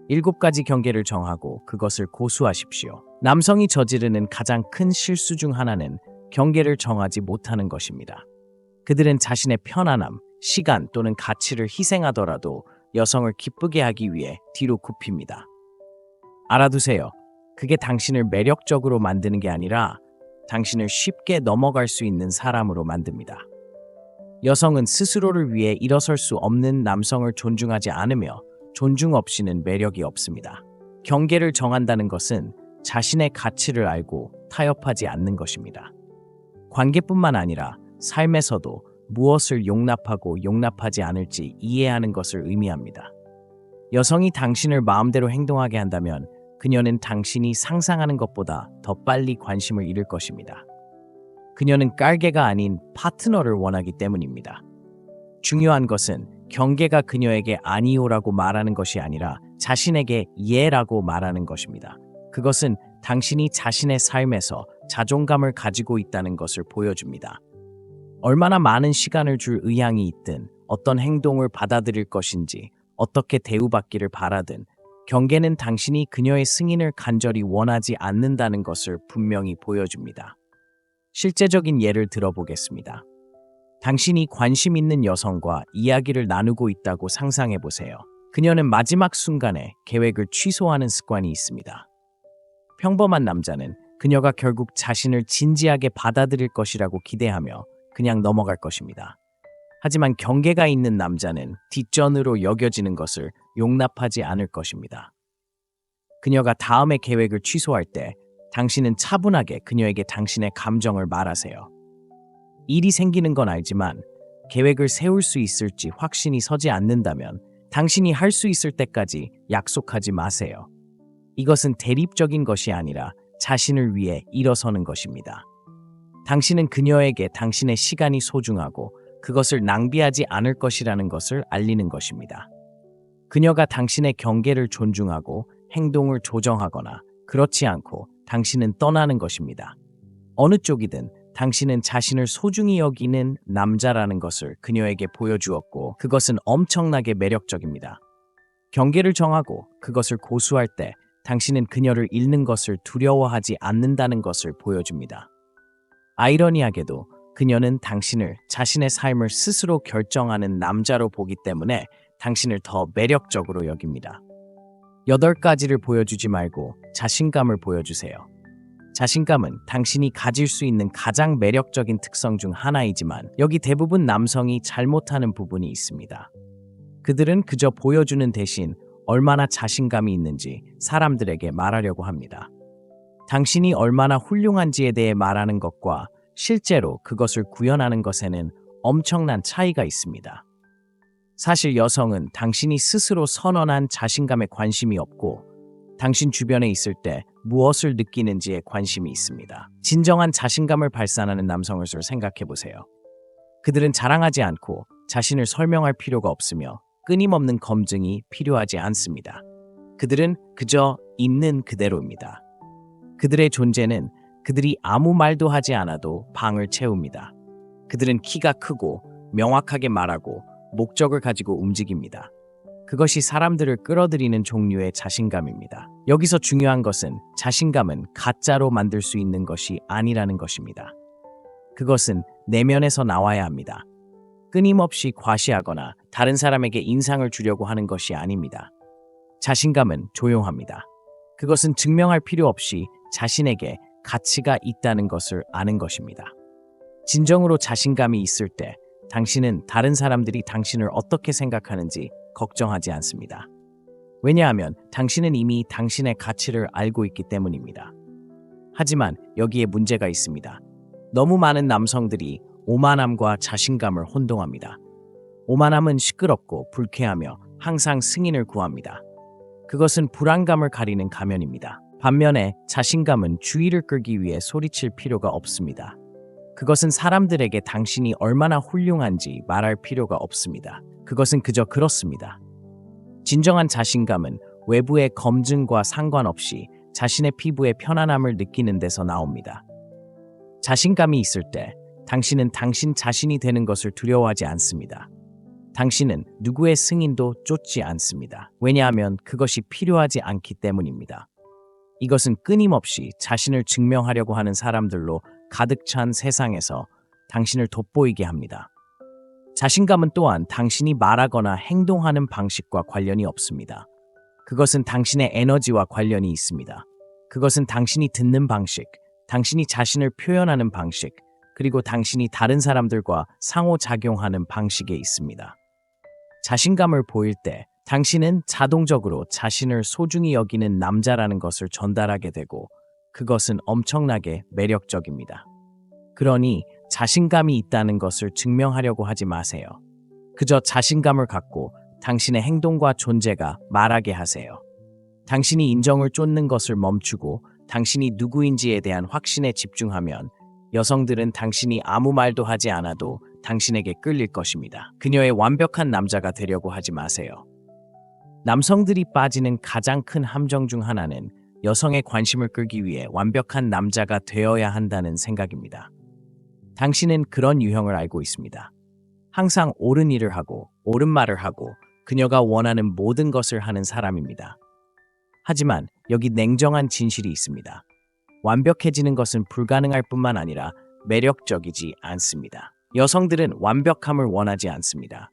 [SPEAKER 1] 7가지 경계를 정하고 그것을 고수하십시오. 남성이 저지르는 가장 큰 실수 중 하나는 경계를 정하지 못하는 것입니다. 그들은 자신의 편안함, 시간 또는 가치를 희생하더라도 여성을 기쁘게 하기 위해 뒤로 굽힙니다. 알아두세요. 그게 당신을 매력적으로 만드는 게 아니라 당신을 쉽게 넘어갈 수 있는 사람으로 만듭니다. 여성은 스스로를 위해 일어설 수 없는 남성을 존중하지 않으며 존중 없이는 매력이 없습니다. 경계를 정한다는 것은 자신의 가치를 알고 타협하지 않는 것입니다. 관계뿐만 아니라 삶에서도 무엇을 용납하고 용납하지 않을지 이해하는 것을 의미합니다. 여성이 당신을 마음대로 행동하게 한다면 그녀는 당신이 상상하는 것보다 더 빨리 관심을 잃을 것입니다. 그녀는 깔개가 아닌 파트너를 원하기 때문입니다. 중요한 것은 경계가 그녀에게 아니오라고 말하는 것이 아니라 자신에게 예라고 말하는 것입니다. 그것은 당신이 자신의 삶에서 자존감을 가지고 있다는 것을 보여줍니다. 얼마나 많은 시간을 줄 의향이 있든 어떤 행동을 받아들일 것인지 어떻게 대우받기를 바라든 경계는 당신이 그녀의 승인을 간절히 원하지 않는다는 것을 분명히 보여줍니다. 실제적인 예를 들어보겠습니다. 당신이 관심 있는 여성과 이야기를 나누고 있다고 상상해 보세요. 그녀는 마지막 순간에 계획을 취소하는 습관이 있습니다. 평범한 남자는 그녀가 결국 자신을 진지하게 받아들일 것이라고 기대하며 그냥 넘어갈 것입니다. 하지만 경계가 있는 남자는 뒷전으로 여겨지는 것을 용납하지 않을 것입니다. 그녀가 다음의 계획을 취소할 때 당신은 차분하게 그녀에게 당신의 감정을 말하세요. 일이 생기는 건 알지만 계획을 세울 수 있을지 확신이 서지 않는다면 당신이 할 수 있을 때까지 약속하지 마세요. 이것은 대립적인 것이 아니라 자신을 위해 일어서는 것입니다. 당신은 그녀에게 당신의 시간이 소중하고 그것을 낭비하지 않을 것이라는 것을 알리는 것입니다. 그녀가 당신의 경계를 존중하고 행동을 조정하거나 그렇지 않고 당신은 떠나는 것입니다. 어느 쪽이든 당신은 자신을 소중히 여기는 남자라는 것을 그녀에게 보여주었고 그것은 엄청나게 매력적입니다. 경계를 정하고 그것을 고수할 때 당신은 그녀를 잃는 것을 두려워하지 않는다는 것을 보여줍니다. 아이러니하게도 그녀는 당신을 자신의 삶을 스스로 결정하는 남자로 보기 때문에 당신을 더 매력적으로 여깁니다. 8가지를 보여주지 말고 자신감을 보여주세요. 자신감은 당신이 가질 수 있는 가장 매력적인 특성 중 하나이지만 여기 대부분 남성이 잘못하는 부분이 있습니다. 그들은 그저 보여주는 대신 얼마나 자신감이 있는지 사람들에게 말하려고 합니다. 당신이 얼마나 훌륭한지에 대해 말하는 것과 실제로 그것을 구현하는 것에는 엄청난 차이가 있습니다. 사실 여성은 당신이 스스로 선언한 자신감에 관심이 없고 당신 주변에 있을 때 무엇을 느끼는지에 관심이 있습니다. 진정한 자신감을 발산하는 남성을 생각해 보세요. 그들은 자랑하지 않고 자신을 설명할 필요가 없으며 끊임없는 검증이 필요하지 않습니다. 그들은 그저 있는 그대로입니다. 그들의 존재는 그들이 아무 말도 하지 않아도 방을 채웁니다. 그들은 키가 크고 명확하게 말하고 목적을 가지고 움직입니다. 그것이 사람들을 끌어들이는 종류의 자신감입니다. 여기서 중요한 것은 자신감은 가짜로 만들 수 있는 것이 아니라는 것입니다. 그것은 내면에서 나와야 합니다. 끊임없이 과시하거나 다른 사람에게 인상을 주려고 하는 것이 아닙니다. 자신감은 조용합니다. 그것은 증명할 필요 없이 자신에게 가치가 있다는 것을 아는 것입니다. 진정으로 자신감이 있을 때 당신은 다른 사람들이 당신을 어떻게 생각하는지 걱정하지 않습니다. 왜냐하면 당신은 이미 당신의 가치를 알고 있기 때문입니다. 하지만 여기에 문제가 있습니다. 너무 많은 남성들이 오만함과 자신감을 혼동합니다. 오만함은 시끄럽고 불쾌하며 항상 승인을 구합니다. 그것은 불안감을 가리는 가면입니다. 반면에 자신감은 주의를 끌기 위해 소리칠 필요가 없습니다. 그것은 사람들에게 당신이 얼마나 훌륭한지 말할 필요가 없습니다. 그것은 그저 그렇습니다. 진정한 자신감은 외부의 검증과 상관없이 자신의 피부의 편안함을 느끼는 데서 나옵니다. 자신감이 있을 때 당신은 당신 자신이 되는 것을 두려워하지 않습니다. 당신은 누구의 승인도 쫓지 않습니다. 왜냐하면 그것이 필요하지 않기 때문입니다. 이것은 끊임없이 자신을 증명하려고 하는 사람들로 가득 찬 세상에서 당신을 돋보이게 합니다. 자신감은 또한 당신이 말하거나 행동하는 방식과 관련이 없습니다. 그것은 당신의 에너지와 관련이 있습니다. 그것은 당신이 듣는 방식, 당신이 자신을 표현하는 방식, 그리고 당신이 다른 사람들과 상호작용하는 방식에 있습니다. 자신감을 보일 때 당신은 자동적으로 자신을 소중히 여기는 남자라는 것을 전달하게 되고 그것은 엄청나게 매력적입니다. 그러니 자신감이 있다는 것을 증명하려고 하지 마세요. 그저 자신감을 갖고 당신의 행동과 존재가 말하게 하세요. 당신이 인정을 쫓는 것을 멈추고 당신이 누구인지에 대한 확신에 집중하면 여성들은 당신이 아무 말도 하지 않아도 당신에게 끌릴 것입니다. 그녀의 완벽한 남자가 되려고 하지 마세요. 남성들이 빠지는 가장 큰 함정 중 하나는 여성의 관심을 끌기 위해 완벽한 남자가 되어야 한다는 생각입니다. 당신은 그런 유형을 알고 있습니다. 항상 옳은 일을 하고 옳은 말을 하고 그녀가 원하는 모든 것을 하는 사람입니다. 하지만 여기 냉정한 진실이 있습니다. 완벽해지는 것은 불가능할 뿐만 아니라 매력적이지 않습니다. 여성들은 완벽함을 원하지 않습니다.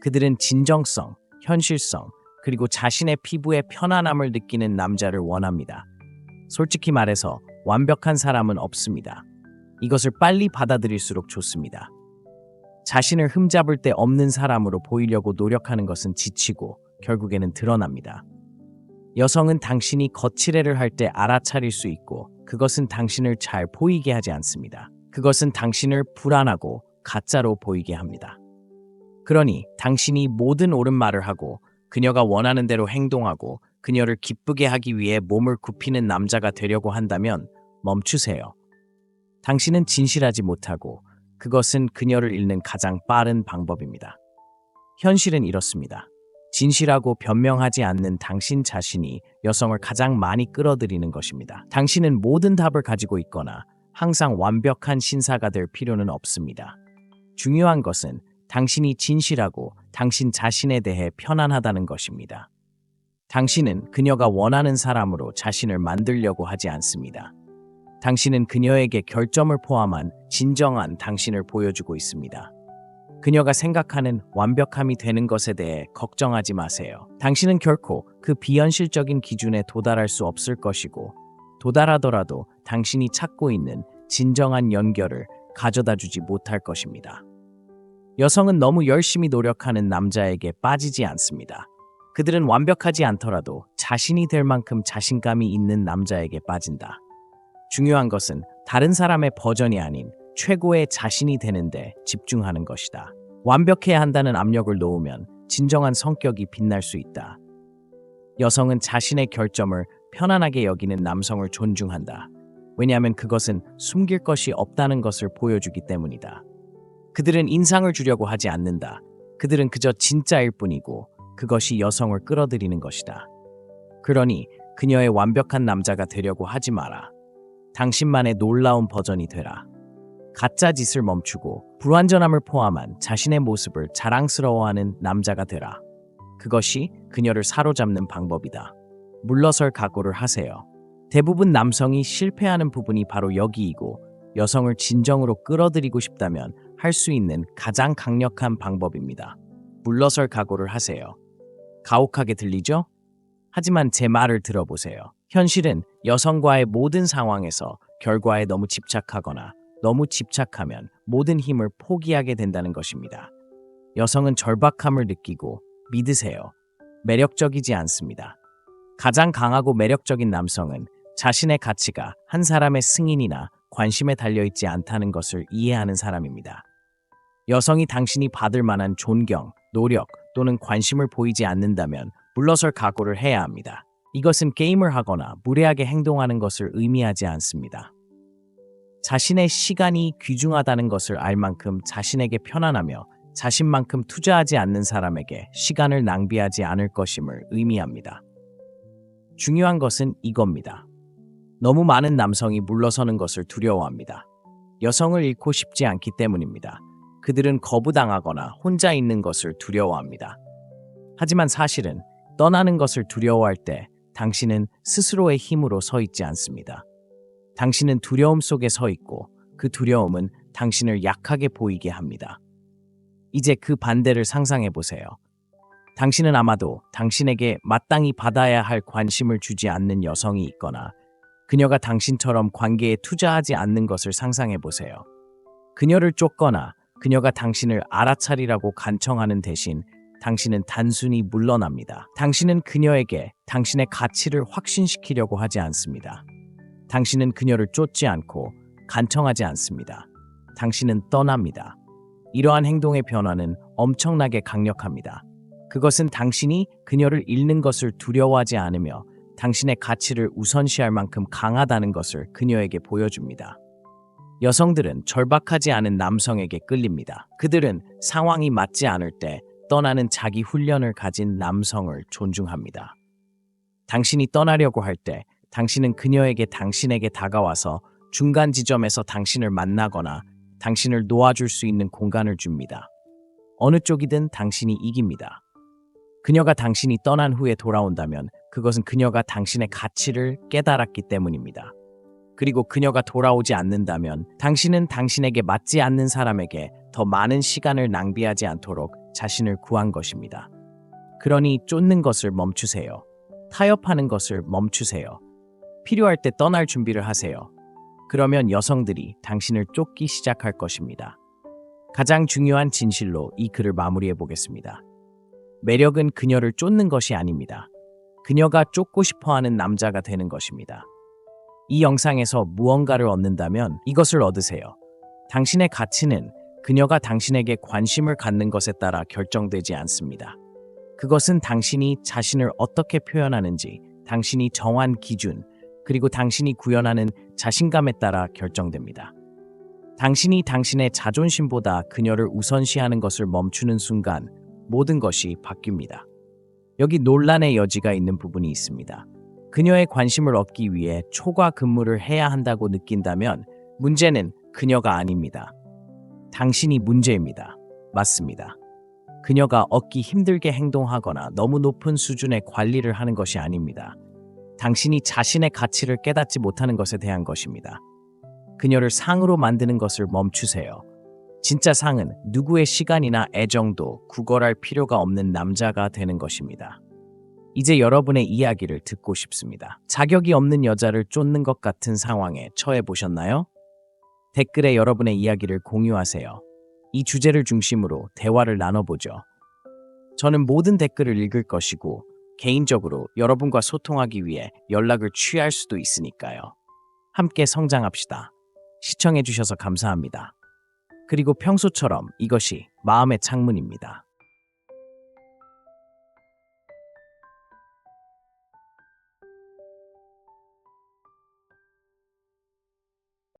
[SPEAKER 1] 그들은 진정성, 현실성, 그리고 자신의 피부의 편안함을 느끼는 남자를 원합니다. 솔직히 말해서 완벽한 사람은 없습니다. 이것을 빨리 받아들일수록 좋습니다. 자신을 흠잡을 데 없는 사람으로 보이려고 노력하는 것은 지치고 결국에는 드러납니다. 여성은 당신이 거칠애를 할 때 알아차릴 수 있고 그것은 당신을 잘 보이게 하지 않습니다. 그것은 당신을 불안하고 가짜로 보이게 합니다. 그러니 당신이 모든 옳은 말을 하고 그녀가 원하는 대로 행동하고 그녀를 기쁘게 하기 위해 몸을 굽히는 남자가 되려고 한다면 멈추세요. 당신은 진실하지 못하고 그것은 그녀를 잃는 가장 빠른 방법입니다. 현실은 이렇습니다. 진실하고 변명하지 않는 당신 자신이 여성을 가장 많이 끌어들이는 것입니다. 당신은 모든 답을 가지고 있거나 항상 완벽한 신사가 될 필요는 없습니다. 중요한 것은 당신이 진실하고 당신 자신에 대해 편안하다는 것입니다. 당신은 그녀가 원하는 사람으로 자신을 만들려고 하지 않습니다. 당신은 그녀에게 결점을 포함한 진정한 당신을 보여주고 있습니다. 그녀가 생각하는 완벽함이 되는 것에 대해 걱정하지 마세요. 당신은 결코 그 비현실적인 기준에 도달할 수 없을 것이고, 도달하더라도 당신이 찾고 있는 진정한 연결을 가져다 주지 못할 것입니다. 여성은 너무 열심히 노력하는 남자에게 빠지지 않습니다. 그들은 완벽하지 않더라도 자신이 될 만큼 자신감이 있는 남자에게 빠진다. 중요한 것은 다른 사람의 버전이 아닌 최고의 자신이 되는데 집중하는 것이다. 완벽해야 한다는 압력을 놓으면 진정한 성격이 빛날 수 있다. 여성은 자신의 결점을 편안하게 여기는 남성을 존중한다. 왜냐하면 그것은 숨길 것이 없다는 것을 보여주기 때문이다. 그들은 인상을 주려고 하지 않는다. 그들은 그저 진짜일 뿐이고 그것이 여성을 끌어들이는 것이다. 그러니 그녀의 완벽한 남자가 되려고 하지 마라. 당신만의 놀라운 버전이 되라. 가짜 짓을 멈추고 불완전함을 포함한 자신의 모습을 자랑스러워하는 남자가 되라. 그것이 그녀를 사로잡는 방법이다. 물러설 각오를 하세요. 대부분 남성이 실패하는 부분이 바로 여기이고 여성을 진정으로 끌어들이고 싶다면 할 수 있는 가장 강력한 방법입니다. 물러설 각오를 하세요. 가혹하게 들리죠? 하지만 제 말을 들어보세요. 현실은 여성과의 모든 상황에서 결과에 너무 집착하거나 너무 집착하면 모든 힘을 포기하게 된다는 것입니다. 여성은 절박함을 느끼고 믿으세요. 매력적이지 않습니다. 가장 강하고 매력적인 남성은 자신의 가치가 한 사람의 승인이나 관심에 달려있지 않다는 것을 이해하는 사람입니다. 여성이 당신이 받을 만한 존경, 노력 또는 관심을 보이지 않는다면 물러설 각오를 해야 합니다. 이것은 게임을 하거나 무례하게 행동하는 것을 의미하지 않습니다. 자신의 시간이 귀중하다는 것을 알 만큼 자신에게 편안하며 자신만큼 투자하지 않는 사람에게 시간을 낭비하지 않을 것임을 의미합니다. 중요한 것은 이겁니다. 너무 많은 남성이 물러서는 것을 두려워합니다. 여성을 잃고 싶지 않기 때문입니다. 그들은 거부당하거나 혼자 있는 것을 두려워합니다. 하지만 사실은 떠나는 것을 두려워할 때 당신은 스스로의 힘으로 서 있지 않습니다. 당신은 두려움 속에 서 있고 그 두려움은 당신을 약하게 보이게 합니다. 이제 그 반대를 상상해 보세요. 당신은 아마도 당신에게 마땅히 받아야 할 관심을 주지 않는 여성이 있거나 그녀가 당신처럼 관계에 투자하지 않는 것을 상상해 보세요. 그녀를 쫓거나 그녀가 당신을 알아차리라고 간청하는 대신 당신은 단순히 물러납니다. 당신은 그녀에게 당신의 가치를 확신시키려고 하지 않습니다. 당신은 그녀를 쫓지 않고 간청하지 않습니다. 당신은 떠납니다. 이러한 행동의 변화는 엄청나게 강력합니다. 그것은 당신이 그녀를 잃는 것을 두려워하지 않으며 당신의 가치를 우선시할 만큼 강하다는 것을 그녀에게 보여줍니다. 여성들은 절박하지 않은 남성에게 끌립니다. 그들은 상황이 맞지 않을 때 떠나는 자기 훈련을 가진 남성을 존중합니다. 당신이 떠나려고 할 때 당신은 그녀에게 당신에게 다가와서 중간 지점에서 당신을 만나거나 당신을 놓아줄 수 있는 공간을 줍니다. 어느 쪽이든 당신이 이깁니다. 그녀가 당신이 떠난 후에 돌아온다면 그것은 그녀가 당신의 가치를 깨달았기 때문입니다. 그리고 그녀가 돌아오지 않는다면 당신은 당신에게 맞지 않는 사람에게 더 많은 시간을 낭비하지 않도록 자신을 구한 것입니다. 그러니 쫓는 것을 멈추세요. 타협하는 것을 멈추세요. 필요할 때 떠날 준비를 하세요. 그러면 여성들이 당신을 쫓기 시작할 것입니다. 가장 중요한 진실로 이 글을 마무리해 보겠습니다. 매력은 그녀를 쫓는 것이 아닙니다. 그녀가 쫓고 싶어하는 남자가 되는 것입니다. 이 영상에서 무언가를 얻는다면 이것을 얻으세요. 당신의 가치는 그녀가 당신에게 관심을 갖는 것에 따라 결정되지 않습니다. 그것은 당신이 자신을 어떻게 표현하는지, 당신이 정한 기준, 그리고 당신이 구현하는 자신감에 따라 결정됩니다. 당신이 당신의 자존심보다 그녀를 우선시하는 것을 멈추는 순간 모든 것이 바뀝니다. 여기 논란의 여지가 있는 부분이 있습니다. 그녀의 관심을 얻기 위해 초과 근무를 해야 한다고 느낀다면 문제는 그녀가 아닙니다. 당신이 문제입니다. 맞습니다. 그녀가 얻기 힘들게 행동하거나 너무 높은 수준의 관리를 하는 것이 아닙니다. 당신이 자신의 가치를 깨닫지 못하는 것에 대한 것입니다. 그녀를 상으로 만드는 것을 멈추세요. 진짜 상은 누구의 시간이나 애정도 구걸할 필요가 없는 남자가 되는 것입니다. 이제 여러분의 이야기를 듣고 싶습니다. 자격이 없는 여자를 쫓는 것 같은 상황에 처해 보셨나요? 댓글에 여러분의 이야기를 공유하세요. 이 주제를 중심으로 대화를 나눠보죠. 저는 모든 댓글을 읽을 것이고 개인적으로 여러분과 소통하기 위해 연락을 취할 수도 있으니까요. 함께 성장합시다. 시청해주셔서 감사합니다. 그리고 평소처럼 이것이 마음의 창문입니다.